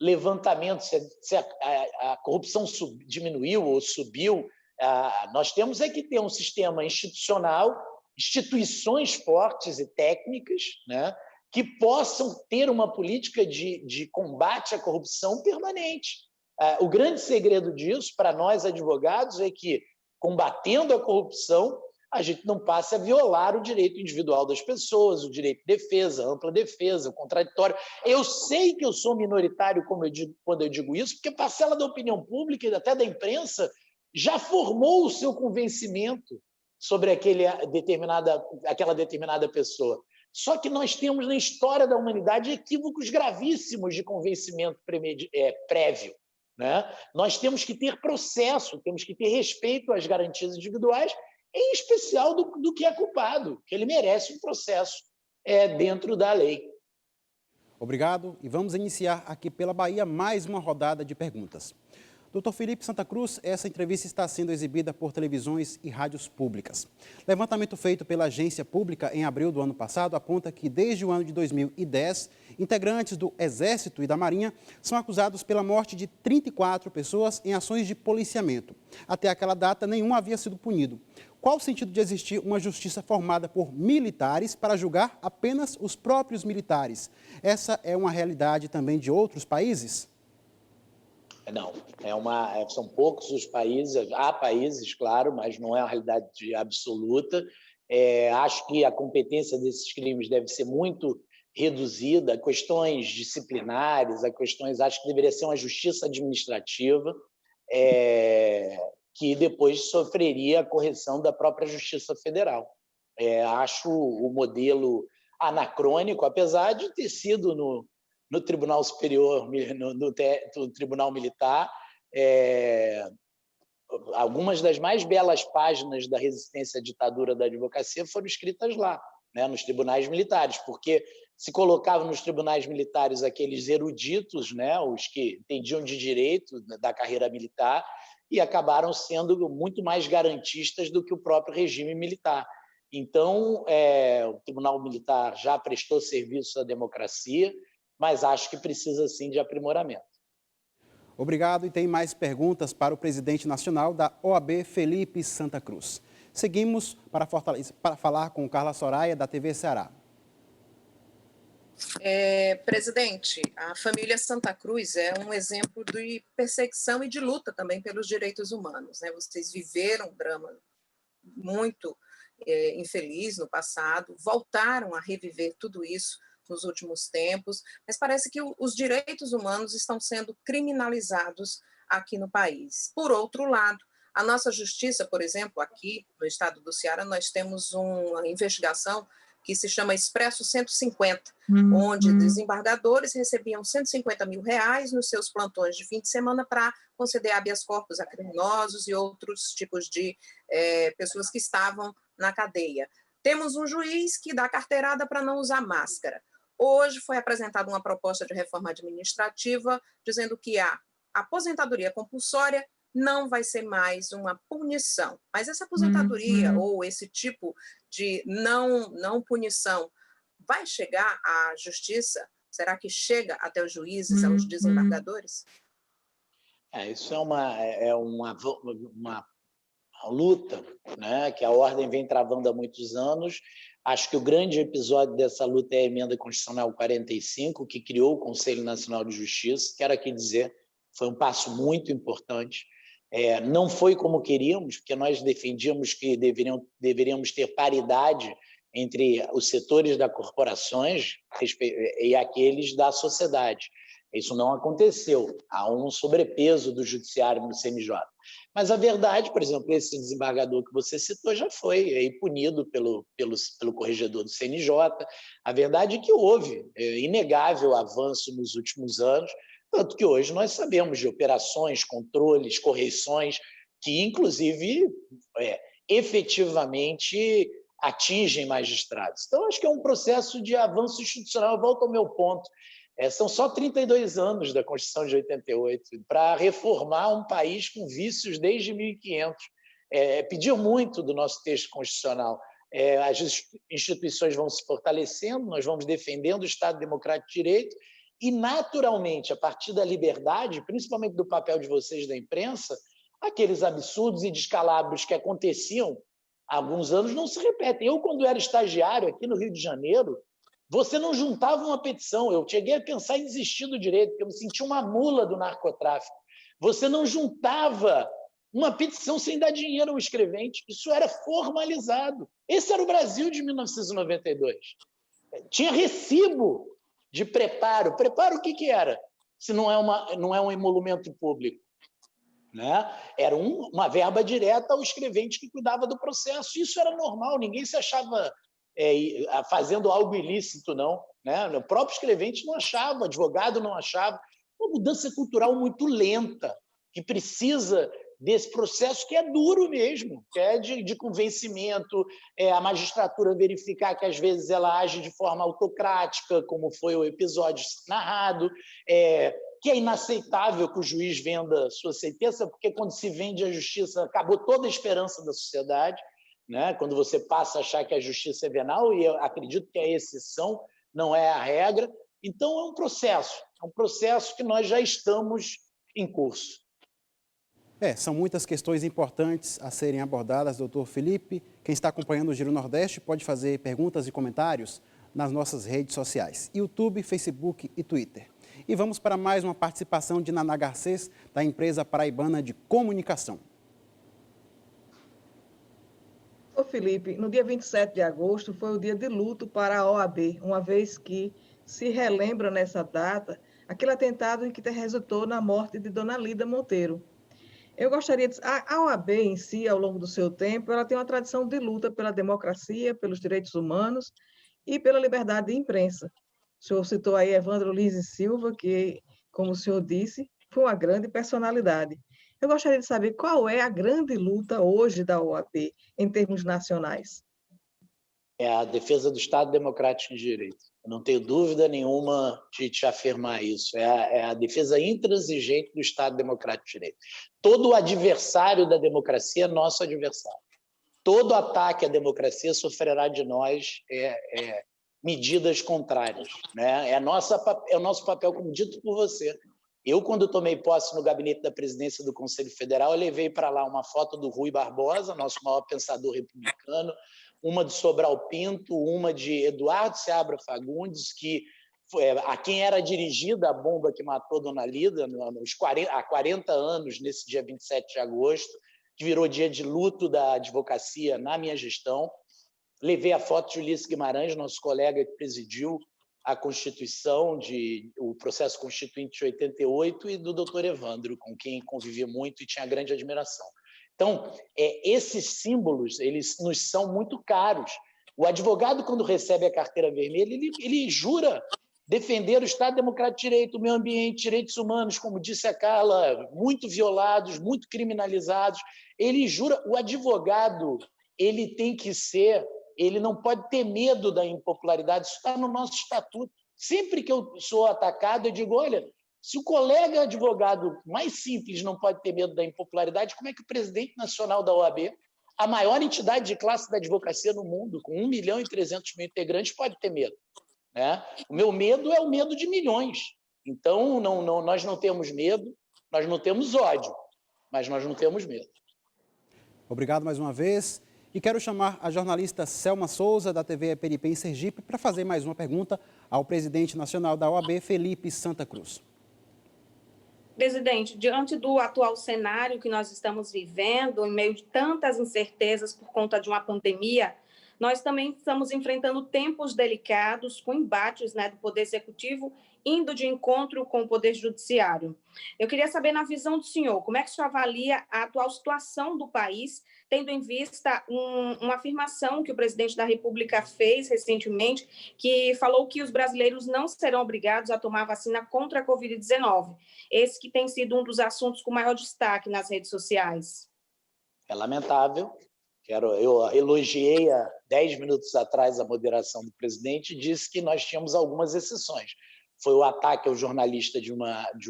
Speaker 2: levantamento se a corrupção diminuiu ou subiu. Nós temos que ter um sistema institucional, instituições fortes e técnicas, né, que possam ter uma política de combate à corrupção permanente. O grande segredo disso, para nós advogados, é que, combatendo a corrupção, a gente não passe a violar o direito individual das pessoas, o direito de defesa, ampla defesa, o contraditório. Eu sei que eu sou minoritário quando eu digo isso, porque parcela da opinião pública e até da imprensa já formou o seu convencimento sobre aquela determinada pessoa. Só que nós temos na história da humanidade equívocos gravíssimos de convencimento prévio, né? Nós temos que ter processo, temos que ter respeito às garantias individuais, em especial do que é culpado, que ele merece um processo dentro da lei.
Speaker 1: Obrigado. E vamos iniciar aqui pela Bahia mais uma rodada de perguntas. Dr. Felipe Santa Cruz, essa entrevista está sendo exibida por televisões e rádios públicas. Levantamento feito pela agência pública em abril do ano passado aponta que, desde o ano de 2010, integrantes do Exército e da Marinha são acusados pela morte de 34 pessoas em ações de policiamento. Até aquela data, nenhum havia sido punido. Qual o sentido de existir uma justiça formada por militares para julgar apenas os próprios militares? Essa é uma realidade também de outros países?
Speaker 2: Não, são poucos os países, há países, claro, mas não é uma realidade absoluta. Acho que a competência desses crimes deve ser muito reduzida a questões disciplinares, a questões, acho que deveria ser uma justiça administrativa, que depois sofreria a correção da própria Justiça Federal. Acho o modelo anacrônico, apesar de ter sido no Tribunal Superior, no Tribunal Militar, algumas das mais belas páginas da resistência à ditadura da advocacia foram escritas lá, né, nos tribunais militares, porque se colocavam nos tribunais militares aqueles eruditos, né, os que entendiam de direito da carreira militar, e acabaram sendo muito mais garantistas do que o próprio regime militar. Então, o Tribunal Militar já prestou serviço à democracia, mas acho que precisa, sim, de aprimoramento.
Speaker 1: Obrigado. E tem mais perguntas para o presidente nacional da OAB, Felipe Santa Cruz. Seguimos para falar com Carla Soraya, da TV Ceará.
Speaker 3: Presidente, a família Santa Cruz é um exemplo de perseguição e de luta também pelos direitos humanos, né? Vocês viveram um drama muito infeliz no passado, voltaram a reviver tudo isso nos últimos tempos, mas parece que os direitos humanos estão sendo criminalizados aqui no país. Por outro lado, a nossa justiça, por exemplo, aqui no estado do Ceará, nós temos uma investigação que se chama Expresso 150, onde desembargadores recebiam R$150 mil nos seus plantões de fim de semana para conceder habeas corpus a criminosos e outros tipos de pessoas que estavam na cadeia. Temos um juiz que dá carteirada para não usar máscara. Hoje foi apresentada uma proposta de reforma administrativa dizendo que a aposentadoria compulsória não vai ser mais uma punição. Mas essa aposentadoria ou esse tipo de não punição vai chegar à justiça? Será que chega até os juízes, aos desembargadores?
Speaker 2: Isso é uma luta, né, que a ordem vem travando há muitos anos. Acho que o grande episódio dessa luta é a Emenda Constitucional 45, que criou o Conselho Nacional de Justiça. Quero aqui dizer, foi um passo muito importante. Não foi como queríamos, porque nós defendíamos que deveríamos ter paridade entre os setores das corporações e aqueles da sociedade. Isso não aconteceu. Há um sobrepeso do judiciário no CNJ. Mas a verdade, por exemplo, esse desembargador que você citou já foi punido pelo corregedor do CNJ. A verdade é que houve inegável avanço nos últimos anos, tanto que hoje nós sabemos de operações, controles, correções, que, inclusive, efetivamente atingem magistrados. Então, acho que é um processo de avanço institucional. Eu volto ao meu ponto. São só 32 anos da Constituição de 88 para reformar um país com vícios desde 1500. Pedir muito do nosso texto constitucional. As instituições vão se fortalecendo, nós vamos defendendo o Estado Democrático de Direito e, naturalmente, a partir da liberdade, principalmente do papel de vocês da imprensa, aqueles absurdos e descalabros que aconteciam há alguns anos não se repetem. Eu, quando era estagiário aqui no Rio de Janeiro, você não juntava uma petição. Eu cheguei a pensar em desistir do direito, porque eu me sentia uma mula do narcotráfico. Você não juntava uma petição sem dar dinheiro ao escrevente. Isso era formalizado. Esse era o Brasil de 1992. Tinha recibo de preparo. Preparo o que era? Se não é um emolumento público. Né? Era uma verba direta ao escrevente que cuidava do processo. Isso era normal, ninguém se achava fazendo algo ilícito, não. Né? O próprio escrevente não achava, o advogado não achava. Uma mudança cultural muito lenta, que precisa desse processo que é duro mesmo, que é de convencimento, a magistratura verificar que às vezes ela age de forma autocrática, como foi o episódio narrado, que é inaceitável que o juiz venda sua sentença, porque quando se vende a justiça, acabou toda a esperança da sociedade, né? Quando você passa a achar que a justiça é venal, e eu acredito que a exceção não é a regra. Então, é um processo que nós já estamos em curso.
Speaker 1: São muitas questões importantes a serem abordadas, doutor Felipe. Quem está acompanhando o Giro Nordeste pode fazer perguntas e comentários nas nossas redes sociais, YouTube, Facebook e Twitter. E vamos para mais uma participação de Naná Garcês, da empresa paraibana de comunicação.
Speaker 4: Ô Felipe, no dia 27 de agosto foi o dia de luto para a OAB, uma vez que se relembra nessa data aquele atentado em que resultou na morte de Dona Lida Monteiro. Eu gostaria de... A OAB em si, ao longo do seu tempo, ela tem uma tradição de luta pela democracia, pelos direitos humanos e pela liberdade de imprensa. O senhor citou aí Evandro Lins e Silva, que, como o senhor disse, foi uma grande personalidade. Eu gostaria de saber qual é a grande luta hoje da OAB, em termos nacionais.
Speaker 2: É a defesa do Estado Democrático de Direito. Eu não tenho dúvida nenhuma de te afirmar isso. É a defesa intransigente do Estado Democrático de Direito. Todo adversário da democracia é nosso adversário. Todo ataque à democracia sofrerá de nós medidas contrárias, né? É o nosso papel, como dito por você. Eu, quando tomei posse no gabinete da presidência do Conselho Federal, eu levei para lá uma foto do Rui Barbosa, nosso maior pensador republicano, uma de Sobral Pinto, uma de Eduardo Seabra Fagundes, a quem era dirigida a bomba que matou Dona Lida há 40 anos, nesse dia 27 de agosto, que virou dia de luto da advocacia na minha gestão. Levei a foto de Ulisses Guimarães, nosso colega que presidiu a Constituição, o processo constituinte de 88, e do doutor Evandro, com quem convivi muito e tinha grande admiração. Então, esses símbolos, eles nos são muito caros. O advogado, quando recebe a carteira vermelha, ele jura defender o Estado Democrático de Direito, o meio ambiente, direitos humanos, como disse a Carla, muito violados, muito criminalizados. Ele jura, o advogado, ele tem que ser, ele não pode ter medo da impopularidade, isso está no nosso estatuto. Sempre que eu sou atacado, eu digo, olha, se o colega advogado mais simples não pode ter medo da impopularidade, como é que o presidente nacional da OAB, a maior entidade de classe da advocacia no mundo, com 1.300.000 integrantes, pode ter medo? Né? O meu medo é o medo de milhões. Então, nós não temos medo, nós não temos ódio, mas nós não temos medo.
Speaker 1: Obrigado mais uma vez. E quero chamar a jornalista Selma Souza, da TV EPNP em Sergipe, para fazer mais uma pergunta ao presidente nacional da OAB, Felipe Santa Cruz.
Speaker 5: Presidente, diante do atual cenário que nós estamos vivendo, em meio de tantas incertezas por conta de uma pandemia, nós também estamos enfrentando tempos delicados, com embates, né, do Poder Executivo indo de encontro com o Poder Judiciário. Eu queria saber, na visão do senhor, como é que o senhor avalia a atual situação do país, tendo em vista uma afirmação que o presidente da República fez recentemente, que falou que os brasileiros não serão obrigados a tomar vacina contra a Covid-19. Esse que tem sido um dos assuntos com maior destaque nas redes sociais.
Speaker 2: É lamentável. Eu elogiei há 10 minutos atrás a moderação do presidente e disse que nós tínhamos algumas exceções. Foi o ataque ao jornalista de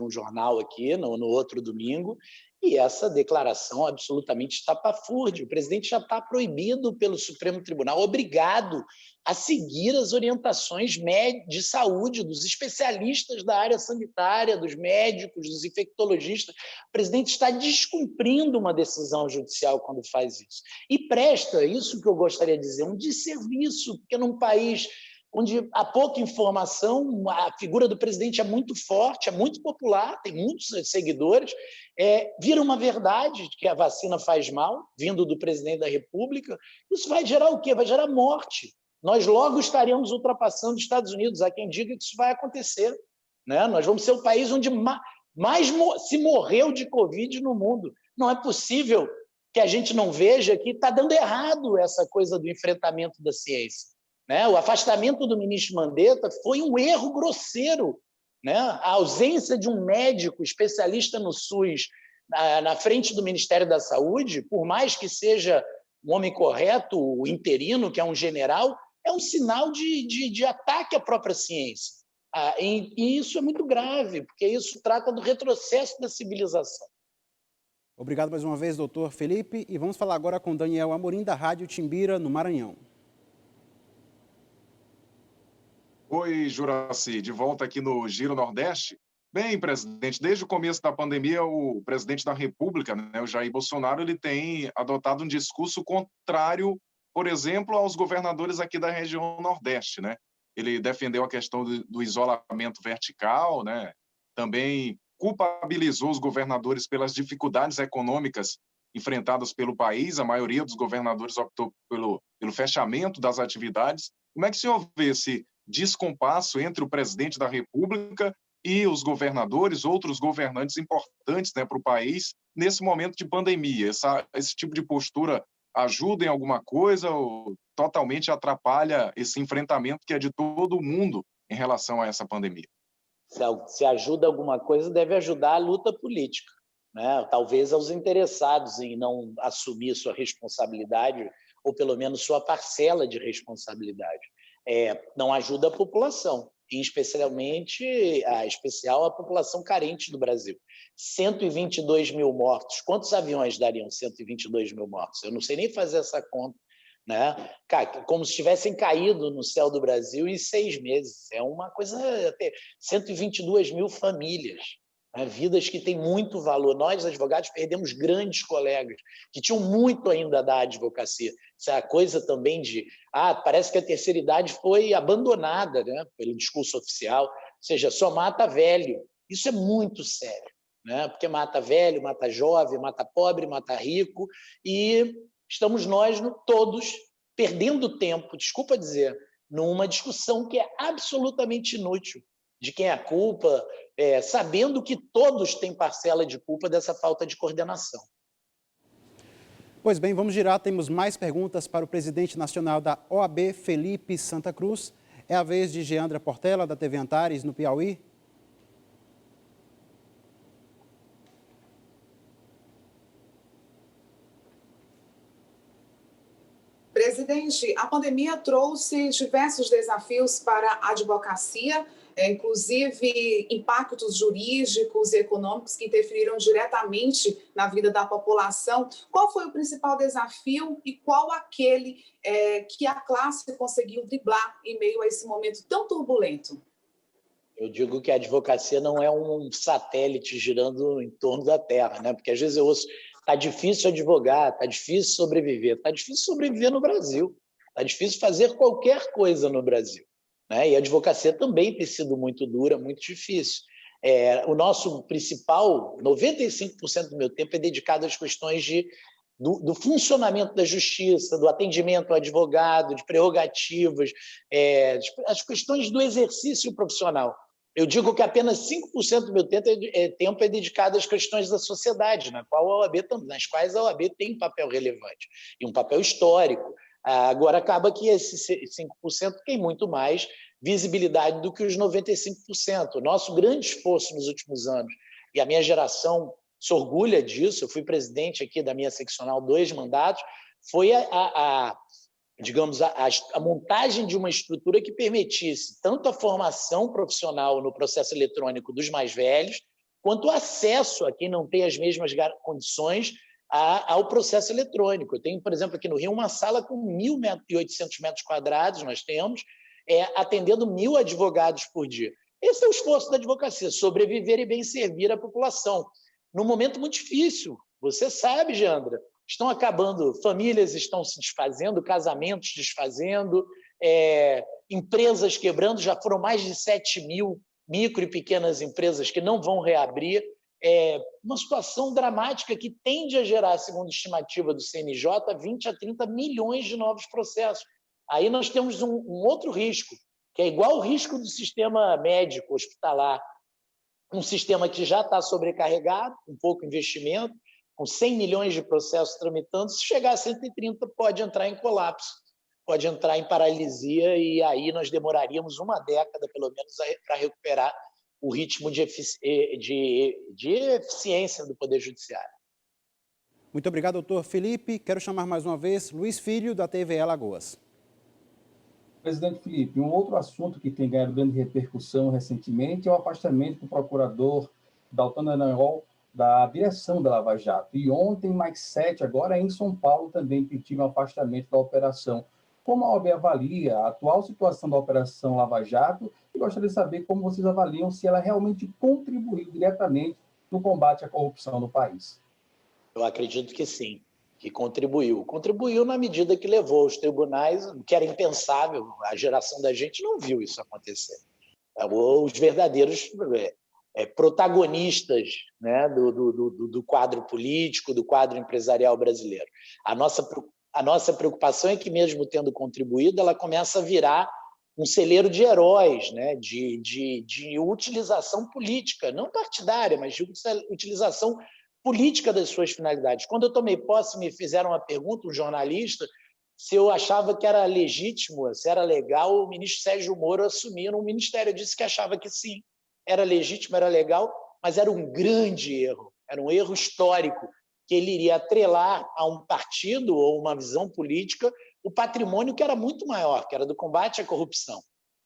Speaker 2: um jornal aqui, no outro domingo, e essa declaração absolutamente estapafúrdia. O presidente já está proibido pelo Supremo Tribunal, obrigado a seguir as orientações de saúde dos especialistas da área sanitária, dos médicos, dos infectologistas. O presidente está descumprindo uma decisão judicial quando faz isso. E presta, isso que eu gostaria de dizer, um desserviço, porque num país onde há pouca informação, a figura do presidente é muito forte, é muito popular, tem muitos seguidores, vira uma verdade que a vacina faz mal, vindo do presidente da República, isso vai gerar o quê? Vai gerar morte. Nós logo estaremos ultrapassando os Estados Unidos, há quem diga que isso vai acontecer. Né? Nós vamos ser o país onde mais se morreu de Covid no mundo. Não é possível que a gente não veja que está dando errado essa coisa do enfrentamento da ciência. Né? O afastamento do ministro Mandetta foi um erro grosseiro. Né? A ausência de um médico especialista no SUS na frente do Ministério da Saúde, por mais que seja um homem correto, o interino, que é um general, é um sinal de ataque à própria ciência. E isso é muito grave, porque isso trata do retrocesso da civilização.
Speaker 1: Obrigado mais uma vez, doutor Felipe. E vamos falar agora com Daniel Amorim, da Rádio Timbira, no Maranhão.
Speaker 6: Oi, Juraci, de volta aqui no Giro Nordeste. Bem, presidente, desde o começo da pandemia, o presidente da República, né, o Jair Bolsonaro, ele tem adotado um discurso contrário, por exemplo, aos governadores aqui da região Nordeste, né? Ele defendeu a questão do isolamento vertical, né? Também culpabilizou os governadores pelas dificuldades econômicas enfrentadas pelo país. A maioria dos governadores optou pelo fechamento das atividades. Como é que o senhor vê esse descompasso entre o presidente da República e os governadores, outros governantes importantes, né, para o país, nesse momento de pandemia. Esse tipo de postura ajuda em alguma coisa ou totalmente atrapalha esse enfrentamento que é de todo mundo em relação a essa pandemia?
Speaker 2: Se ajuda alguma coisa, deve ajudar a luta política, né? Talvez aos interessados em não assumir sua responsabilidade, ou pelo menos sua parcela de responsabilidade. Não ajuda a população, e especial a população carente do Brasil. 122 mil mortos. Quantos aviões dariam 122 mil mortos? Eu não sei nem fazer essa conta, né? Como se tivessem caído no céu do Brasil em 6 meses. É uma coisa... 122 mil famílias, né? Vidas que têm muito valor. Nós, advogados, perdemos grandes colegas que tinham muito ainda da advocacia. Essa coisa também de... parece que a terceira idade foi abandonada, né, pelo discurso oficial. Ou seja, só mata velho. Isso é muito sério, né? Porque mata velho, mata jovem, mata pobre, mata rico, e estamos nós todos perdendo tempo, desculpa dizer, numa discussão que é absolutamente inútil. De quem é a culpa, sabendo que todos têm parcela de culpa dessa falta de coordenação.
Speaker 1: Pois bem, vamos girar. Temos mais perguntas para o presidente nacional da OAB, Felipe Santa Cruz. É a vez de Geandra Portela, da TV Antares, no Piauí.
Speaker 7: Presidente, a pandemia trouxe diversos desafios para a advocacia, inclusive impactos jurídicos e econômicos que interferiram diretamente na vida da população. Qual foi o principal desafio e qual aquele que a classe conseguiu driblar em meio a esse momento tão turbulento?
Speaker 2: Eu digo que a advocacia não é um satélite girando em torno da Terra, né? Porque às vezes eu ouço: está difícil advogar, está difícil sobreviver. Está difícil sobreviver no Brasil. Está difícil fazer qualquer coisa no Brasil, né? E a advocacia também tem sido muito dura, muito difícil. O nosso principal, 95% do meu tempo é dedicado às questões do funcionamento da justiça, do atendimento ao advogado, de prerrogativas, as questões do exercício profissional. Eu digo que apenas 5% do meu tempo é dedicado às questões da sociedade, nas quais a OAB tem um papel relevante e um papel histórico. Agora, acaba que esses 5% tem muito mais visibilidade do que os 95%. O nosso grande esforço nos últimos anos, e a minha geração se orgulha disso, eu fui presidente aqui da minha seccional 2 mandatos, foi digamos, a montagem de uma estrutura que permitisse tanto a formação profissional no processo eletrônico dos mais velhos, quanto o acesso a quem não tem as mesmas condições ao processo eletrônico. Eu tenho, por exemplo, aqui no Rio, uma sala com 1.800 metros quadrados, nós temos, atendendo 1.000 advogados por dia. Esse é o esforço da advocacia, sobreviver e bem servir a população. Num momento muito difícil, você sabe, Geandra, estão acabando, famílias estão se desfazendo, casamentos desfazendo, empresas quebrando, já foram mais de 7 mil micro e pequenas empresas que não vão reabrir. Uma situação dramática que tende a gerar, segundo a estimativa do CNJ, 20 a 30 milhões de novos processos. Aí nós temos um outro risco, que é igual o risco do sistema médico hospitalar, um sistema que já está sobrecarregado, com pouco investimento, com 100 milhões de processos tramitando. Se chegar a 130, pode entrar em colapso, pode entrar em paralisia, e aí nós demoraríamos uma década, pelo menos, para recuperar o ritmo de eficiência do Poder Judiciário.
Speaker 1: Muito obrigado, doutor Felipe. Quero chamar mais uma vez Luiz Filho, da TVE Alagoas.
Speaker 8: Presidente Felipe, um outro assunto que tem ganhado grande repercussão recentemente é o afastamento do procurador Dalton Dallagnol da direção da Lava Jato. E ontem, mais 7, agora em São Paulo, também tive um afastamento da operação. Como a OAB avalia a atual situação da Operação Lava Jato? E gostaria de saber como vocês avaliam se ela realmente contribuiu diretamente no combate à corrupção no país.
Speaker 2: Eu acredito que sim, que contribuiu. Contribuiu na medida que levou os tribunais, que era impensável, a geração da gente não viu isso acontecer. Os verdadeiros protagonistas, né, do quadro político, do quadro empresarial brasileiro. A nossa preocupação é que, mesmo tendo contribuído, ela começa a virar um celeiro de heróis, né? de utilização política, não partidária, mas de utilização política das suas finalidades. Quando eu tomei posse, me fizeram uma pergunta, um jornalista, se eu achava que era legítimo, se era legal o ministro Sérgio Moro assumir no ministério. Eu disse que achava que sim, era legítimo, era legal, mas era um grande erro, era um erro histórico, que ele iria atrelar a um partido ou uma visão política o patrimônio que era muito maior, que era do combate à corrupção.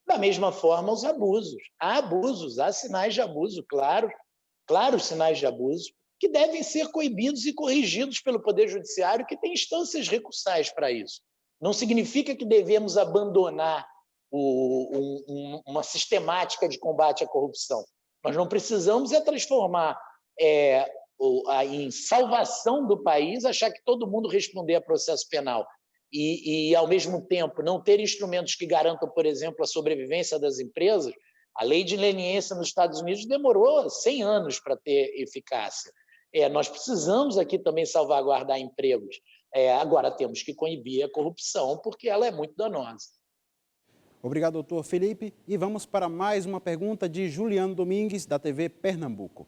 Speaker 2: Da mesma forma, os abusos. Há abusos, há sinais de abuso, claros sinais de abuso, que devem ser coibidos e corrigidos pelo Poder Judiciário, que tem instâncias recursais para isso. Não significa que devemos abandonar uma sistemática de combate à corrupção. Nós não precisamos transformar em salvação do país, achar que todo mundo responder a processo penal e, ao mesmo tempo, não ter instrumentos que garantam, por exemplo, a sobrevivência das empresas. A lei de leniência nos Estados Unidos demorou 100 anos para ter eficácia. Nós precisamos aqui também salvaguardar empregos. Agora, temos que coibir a corrupção, porque ela é muito danosa.
Speaker 1: Obrigado, doutor Felipe. E vamos para mais uma pergunta de Juliano Domingues, da TV Pernambuco.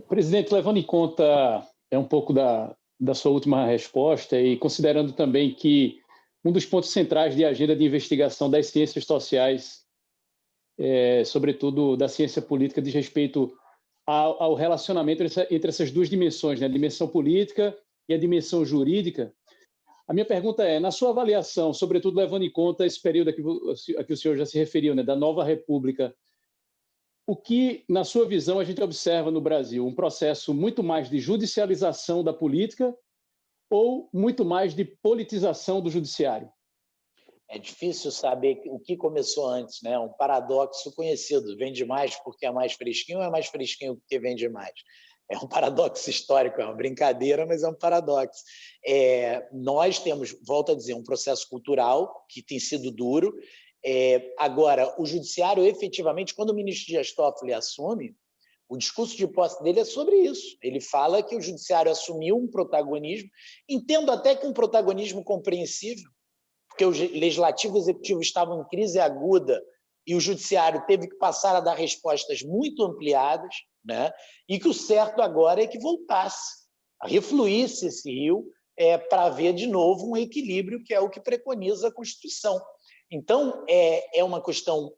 Speaker 9: Presidente, levando em conta um pouco da sua última resposta e considerando também que um dos pontos centrais de agenda de investigação das ciências sociais, sobretudo da ciência política, diz respeito ao relacionamento entre essas duas dimensões, né? A dimensão política e a dimensão jurídica. A minha pergunta na sua avaliação, sobretudo levando em conta esse período a que o senhor já se referiu, né, da nova República, o que, na sua visão, a gente observa no Brasil? Um processo muito mais de judicialização da política ou muito mais de politização do judiciário?
Speaker 2: É difícil saber o que começou antes, né? Um paradoxo conhecido. Vende mais porque é mais fresquinho ou é mais fresquinho porque vende mais? É um paradoxo histórico, é uma brincadeira, mas é um paradoxo. Nós temos, volto a dizer, um processo cultural que tem sido duro. Agora, o judiciário, efetivamente, quando o ministro Dias Toffoli assume, o discurso de posse dele é sobre isso. Ele fala que o judiciário assumiu um protagonismo, entendo até que um protagonismo compreensível, porque o legislativo e o executivo estavam em crise aguda e o judiciário teve que passar a dar respostas muito ampliadas, né? E que o certo agora é que voltasse, refluísse esse rio para haver de novo um equilíbrio, que é o que preconiza a Constituição. Então, é uma questão,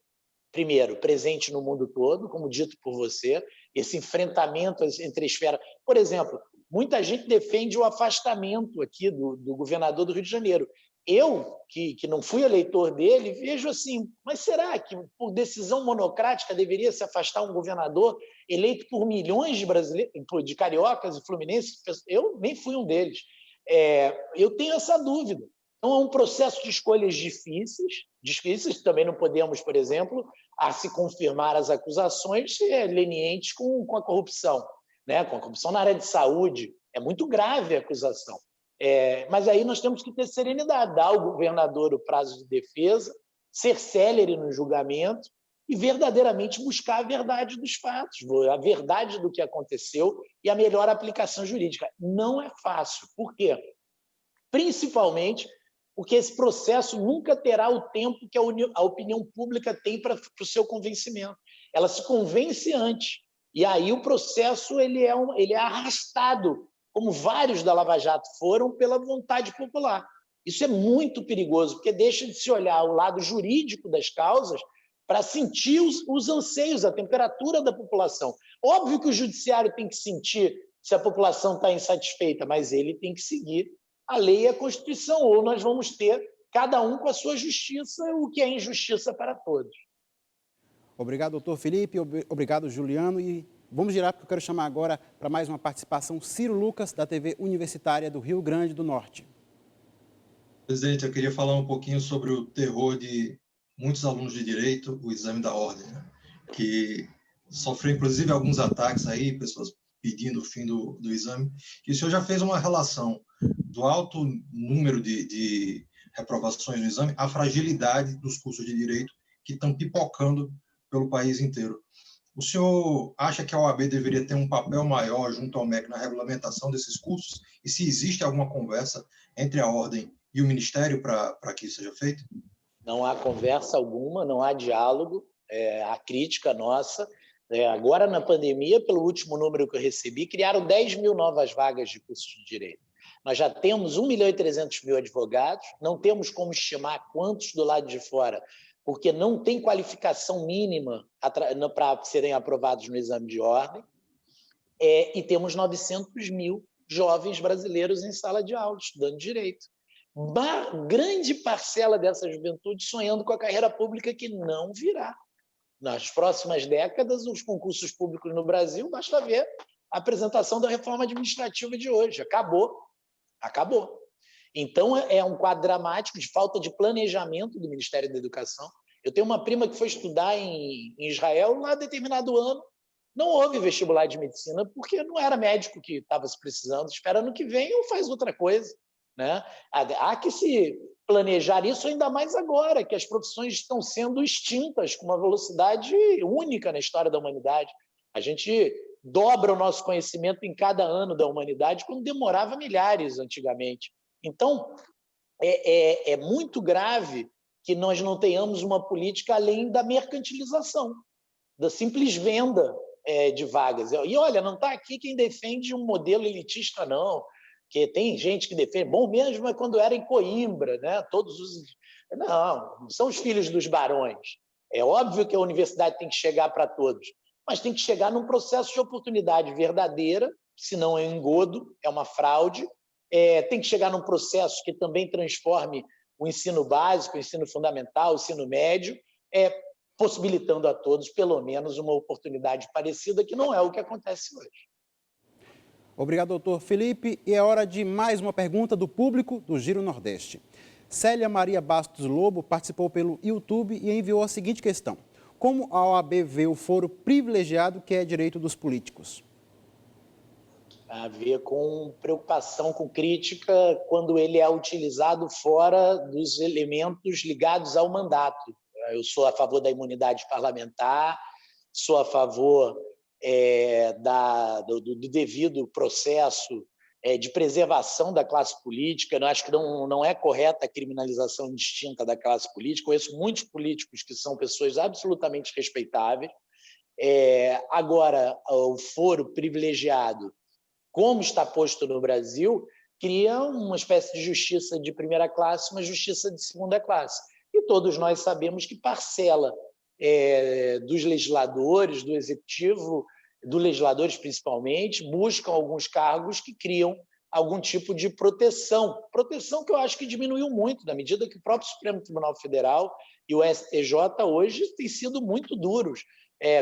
Speaker 2: primeiro, presente no mundo todo, como dito por você, esse enfrentamento entre esferas. Por exemplo, muita gente defende o afastamento aqui do governador do Rio de Janeiro. Eu, que não fui eleitor dele, vejo assim, mas será que por decisão monocrática deveria se afastar um governador eleito por milhões de brasileiros, de cariocas e fluminenses? Eu nem fui um deles. Eu tenho essa dúvida. Então, é um processo de escolhas difíceis. Também não podemos, por exemplo, se confirmar as acusações lenientes com a corrupção, né? Com a corrupção na área de saúde. É muito grave a acusação. Mas aí nós temos que ter serenidade, dar ao governador o prazo de defesa, ser célere no julgamento e verdadeiramente buscar a verdade dos fatos, a verdade do que aconteceu e a melhor aplicação jurídica. Não é fácil. Por quê? Principalmente porque esse processo nunca terá o tempo que a opinião pública tem para o seu convencimento. Ela se convence antes. E aí o processo ele é arrastado, como vários da Lava Jato foram, pela vontade popular. Isso é muito perigoso, porque deixa de se olhar o lado jurídico das causas para sentir os anseios, a temperatura da população. Óbvio que o judiciário tem que sentir se a população está insatisfeita, mas ele tem que seguir a lei e a Constituição, ou nós vamos ter cada um com a sua justiça, o que é injustiça para todos.
Speaker 1: Obrigado, doutor Felipe. Obrigado, Juliano. E vamos girar, porque eu quero chamar agora para mais uma participação Ciro Lucas, da TV Universitária do Rio Grande do Norte.
Speaker 10: Presidente, eu queria falar um pouquinho sobre o terror de muitos alunos de direito, o exame da ordem, né? Que sofreu, inclusive, alguns ataques aí, pessoas pedindo o fim do exame. E o senhor já fez uma relação do alto número de reprovações no exame à fragilidade dos cursos de direito que estão pipocando pelo país inteiro. O senhor acha que a OAB deveria ter um papel maior junto ao MEC na regulamentação desses cursos? E se existe alguma conversa entre a Ordem e o Ministério para que isso seja feito?
Speaker 2: Não há conversa alguma, não há diálogo, a crítica nossa. Agora, na pandemia, pelo último número que eu recebi, criaram 10 mil novas vagas de curso de Direito. Nós já temos 1.300.000 advogados, não temos como estimar quantos do lado de fora, porque não tem qualificação mínima para serem aprovados no exame de ordem, e temos 900 mil jovens brasileiros em sala de aula, estudando Direito. Uma grande parcela dessa juventude sonhando com a carreira pública que não virá. Nas próximas décadas, os concursos públicos no Brasil, basta ver a apresentação da reforma administrativa de hoje. Acabou. Então, é um quadro dramático de falta de planejamento do Ministério da Educação. Eu tenho uma prima que foi estudar em Israel, lá determinado ano, não houve vestibular de medicina, porque não era médico que estava se precisando. Espera ano que vem ou faz outra coisa, né? Há que se planejar isso ainda mais agora, que as profissões estão sendo extintas com uma velocidade única na história da humanidade. A gente dobra o nosso conhecimento em cada ano da humanidade, quando demorava milhares antigamente. Então, é muito grave que nós não tenhamos uma política além da mercantilização, da simples venda de vagas. E, olha, não está aqui quem defende um modelo elitista, não, que tem gente que defende, bom mesmo é quando era em Coimbra, né? Não, são os filhos dos barões. É óbvio que a universidade tem que chegar para todos, mas tem que chegar num processo de oportunidade verdadeira, se não é engodo, é uma fraude, tem que chegar num processo que também transforme o ensino básico, o ensino fundamental, o ensino médio, possibilitando a todos, pelo menos, uma oportunidade parecida, que não é o que acontece hoje.
Speaker 1: Obrigado, doutor Felipe. E é hora de mais uma pergunta do público do Giro Nordeste. Célia Maria Bastos Lobo participou pelo YouTube e enviou a seguinte questão: como a OAB vê o foro privilegiado que é direito dos políticos?
Speaker 2: A ver com preocupação, com crítica, quando ele é utilizado fora dos elementos ligados ao mandato. Eu sou a favor da imunidade parlamentar, sou a favor do devido processo de preservação da classe política. Eu acho que não é correta a criminalização indistinta da classe política. Conheço muitos políticos que são pessoas absolutamente respeitáveis. Agora, o foro privilegiado, como está posto no Brasil, cria uma espécie de justiça de primeira classe, uma justiça de segunda classe. E todos nós sabemos que parcela dos legisladores, do executivo, dos legisladores principalmente, buscam alguns cargos que criam algum tipo de proteção que eu acho que diminuiu muito, na medida que o próprio Supremo Tribunal Federal e o STJ hoje têm sido muito duros,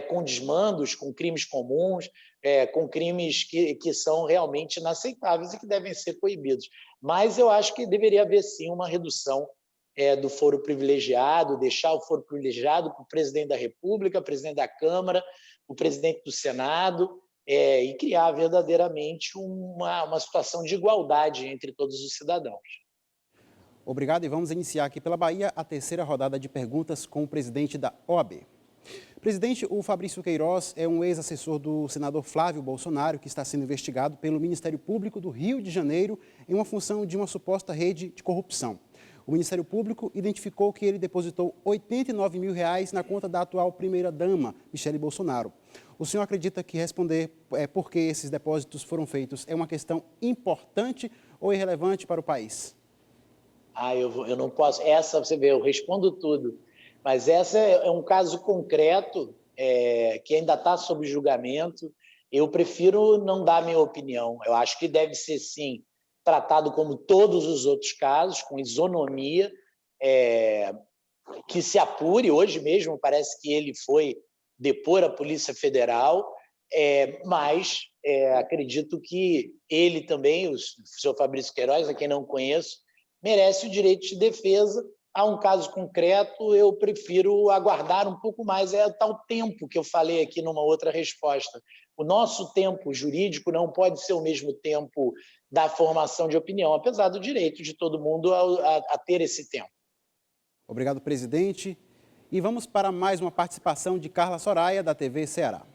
Speaker 2: com desmandos, com crimes comuns, com crimes que são realmente inaceitáveis e que devem ser coibidos. Mas eu acho que deveria haver, sim, uma redução do foro privilegiado, deixar o foro privilegiado para o presidente da República, presidente da Câmara, o presidente do Senado, e criar verdadeiramente uma situação de igualdade entre todos os cidadãos.
Speaker 1: Obrigado, e vamos iniciar aqui pela Bahia a terceira rodada de perguntas com o presidente da OAB. Presidente, o Fabrício Queiroz é um ex-assessor do senador Flávio Bolsonaro, que está sendo investigado pelo Ministério Público do Rio de Janeiro em uma função de uma suposta rede de corrupção. O Ministério Público identificou que ele depositou R$89 mil na conta da atual primeira-dama, Michele Bolsonaro. O senhor acredita que responder por que esses depósitos foram feitos é uma questão importante ou irrelevante para o país?
Speaker 2: Eu não posso. Essa, você vê, eu respondo tudo. Mas esse é um caso concreto que ainda está sob julgamento. Eu prefiro não dar minha opinião. Eu acho que deve ser, sim, tratado como todos os outros casos, com isonomia, que se apure. Hoje mesmo parece que ele foi depor a Polícia Federal, mas acredito que ele também, o senhor Fabrício Queiroz, a quem não conheço, merece o direito de defesa. Há um caso concreto, eu prefiro aguardar um pouco mais. É o tal tempo que eu falei aqui numa outra resposta. O nosso tempo jurídico não pode ser o mesmo tempo da formação de opinião, apesar do direito de todo mundo a ter esse tempo.
Speaker 1: Obrigado, presidente. E vamos para mais uma participação de Carla Soraya, da TV Ceará.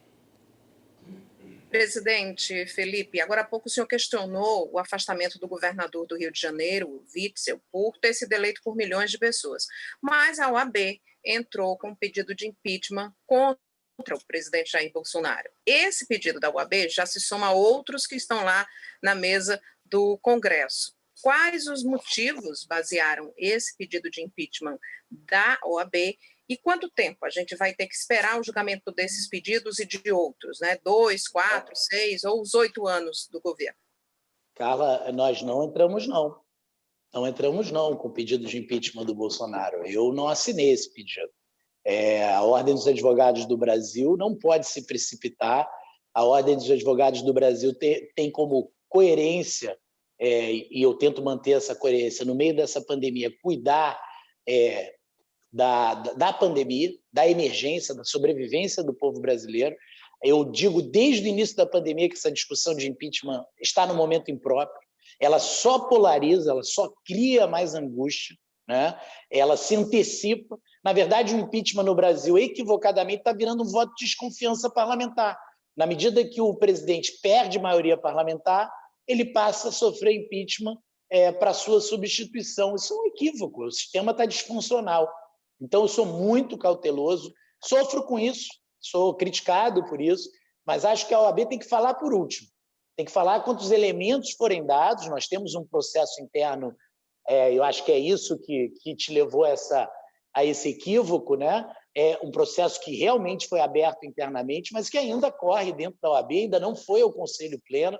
Speaker 3: Presidente Felipe, agora há pouco o senhor questionou o afastamento do governador do Rio de Janeiro, Witzel, por ter sido eleito por milhões de pessoas. Mas a OAB entrou com um pedido de impeachment contra o presidente Jair Bolsonaro. Esse pedido da OAB já se soma a outros que estão lá na mesa do Congresso. Quais os motivos basearam esse pedido de impeachment da OAB e quanto tempo a gente vai ter que esperar o julgamento desses pedidos e de outros, né? 2, 4, 6 ou os 8 anos do governo?
Speaker 2: Carla, nós não entramos, não. Não entramos, não, com o pedido de impeachment do Bolsonaro. Eu não assinei esse pedido. A Ordem dos Advogados do Brasil não pode se precipitar. A Ordem dos Advogados do Brasil tem como coerência, e eu tento manter essa coerência no meio dessa pandemia, cuidar da pandemia, da emergência, da sobrevivência do povo brasileiro. Eu digo desde o início da pandemia que essa discussão de impeachment está no momento impróprio, ela só polariza, ela só cria mais angústia, né? Ela se antecipa. Na verdade, o impeachment no Brasil, equivocadamente, está virando um voto de desconfiança parlamentar. Na medida que o presidente perde maioria parlamentar, ele passa a sofrer impeachment para sua substituição. Isso é um equívoco, o sistema está disfuncional. Então, eu sou muito cauteloso, sofro com isso, sou criticado por isso, mas acho que a OAB tem que falar por último. Tem que falar quando os elementos forem dados. Nós temos um processo interno, eu acho que é isso que te levou a esse equívoco, né? É um processo que realmente foi aberto internamente, mas que ainda corre dentro da OAB, ainda não foi ao Conselho Pleno.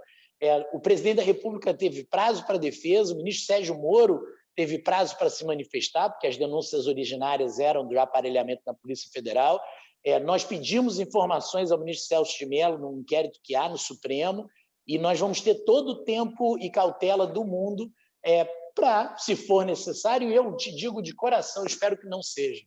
Speaker 2: O presidente da República teve prazo para defesa, o ministro Sérgio Moro teve prazo para se manifestar, porque as denúncias originárias eram do aparelhamento da Polícia Federal. Nós pedimos informações ao ministro Celso de Mello num inquérito que há no Supremo, e nós vamos ter todo o tempo e cautela do mundo para, se for necessário, e eu te digo de coração, espero que não seja,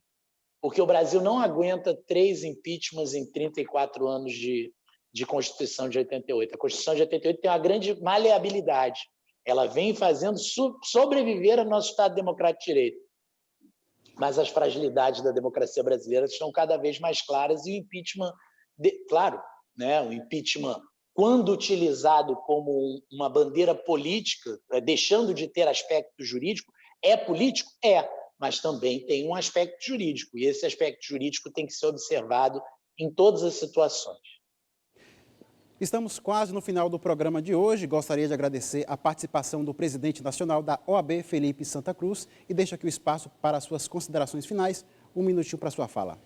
Speaker 2: porque o Brasil não aguenta 3 impeachments em 34 anos de Constituição de 88. A Constituição de 88 tem uma grande maleabilidade. Ela vem fazendo sobreviver ao nosso Estado Democrático de Direito. Mas as fragilidades da democracia brasileira estão cada vez mais claras e o impeachment, claro, né, o impeachment, quando utilizado como uma bandeira política, deixando de ter aspecto jurídico, é político? Mas também tem um aspecto jurídico, e esse aspecto jurídico tem que ser observado em todas as situações.
Speaker 1: Estamos quase no final do programa de hoje. Gostaria de agradecer a participação do presidente nacional da OAB, Felipe Santa Cruz, e deixo aqui o espaço para as suas considerações finais. 1 minutinho para a sua fala.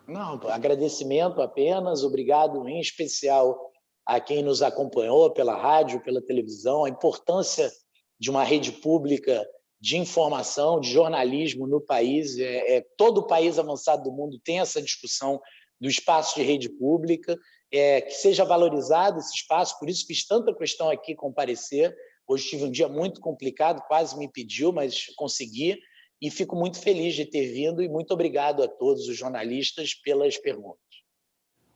Speaker 2: Não, agradecimento apenas, obrigado em especial a quem nos acompanhou pela rádio, pela televisão, a importância de uma rede pública de informação, de jornalismo no país. Todo o país avançado do mundo tem essa discussão do espaço de rede pública, que seja valorizado esse espaço, por isso fiz tanta questão aqui comparecer. Hoje tive um dia muito complicado, quase me impediu, mas consegui, e fico muito feliz de ter vindo, e muito obrigado a todos os jornalistas pelas perguntas.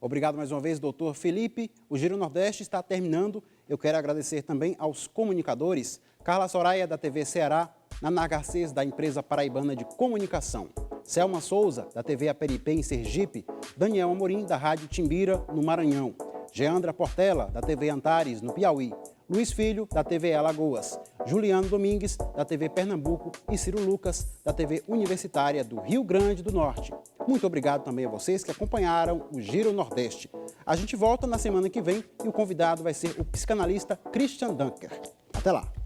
Speaker 1: Obrigado mais uma vez, doutor Felipe. O Giro Nordeste está terminando. Eu quero agradecer também aos comunicadores, Carla Soraya, da TV Ceará, Naná Garcês, da empresa paraibana de comunicação, Selma Souza, da TV Aperipê, em Sergipe, Daniel Amorim, da Rádio Timbira, no Maranhão, Geandra Portela, da TV Antares, no Piauí, Luiz Filho, da TV Alagoas, Juliano Domingues, da TV Pernambuco e Ciro Lucas, da TV Universitária do Rio Grande do Norte. Muito obrigado também a vocês que acompanharam o Giro Nordeste. A gente volta na semana que vem e o convidado vai ser o psicanalista Christian Dunker. Até lá!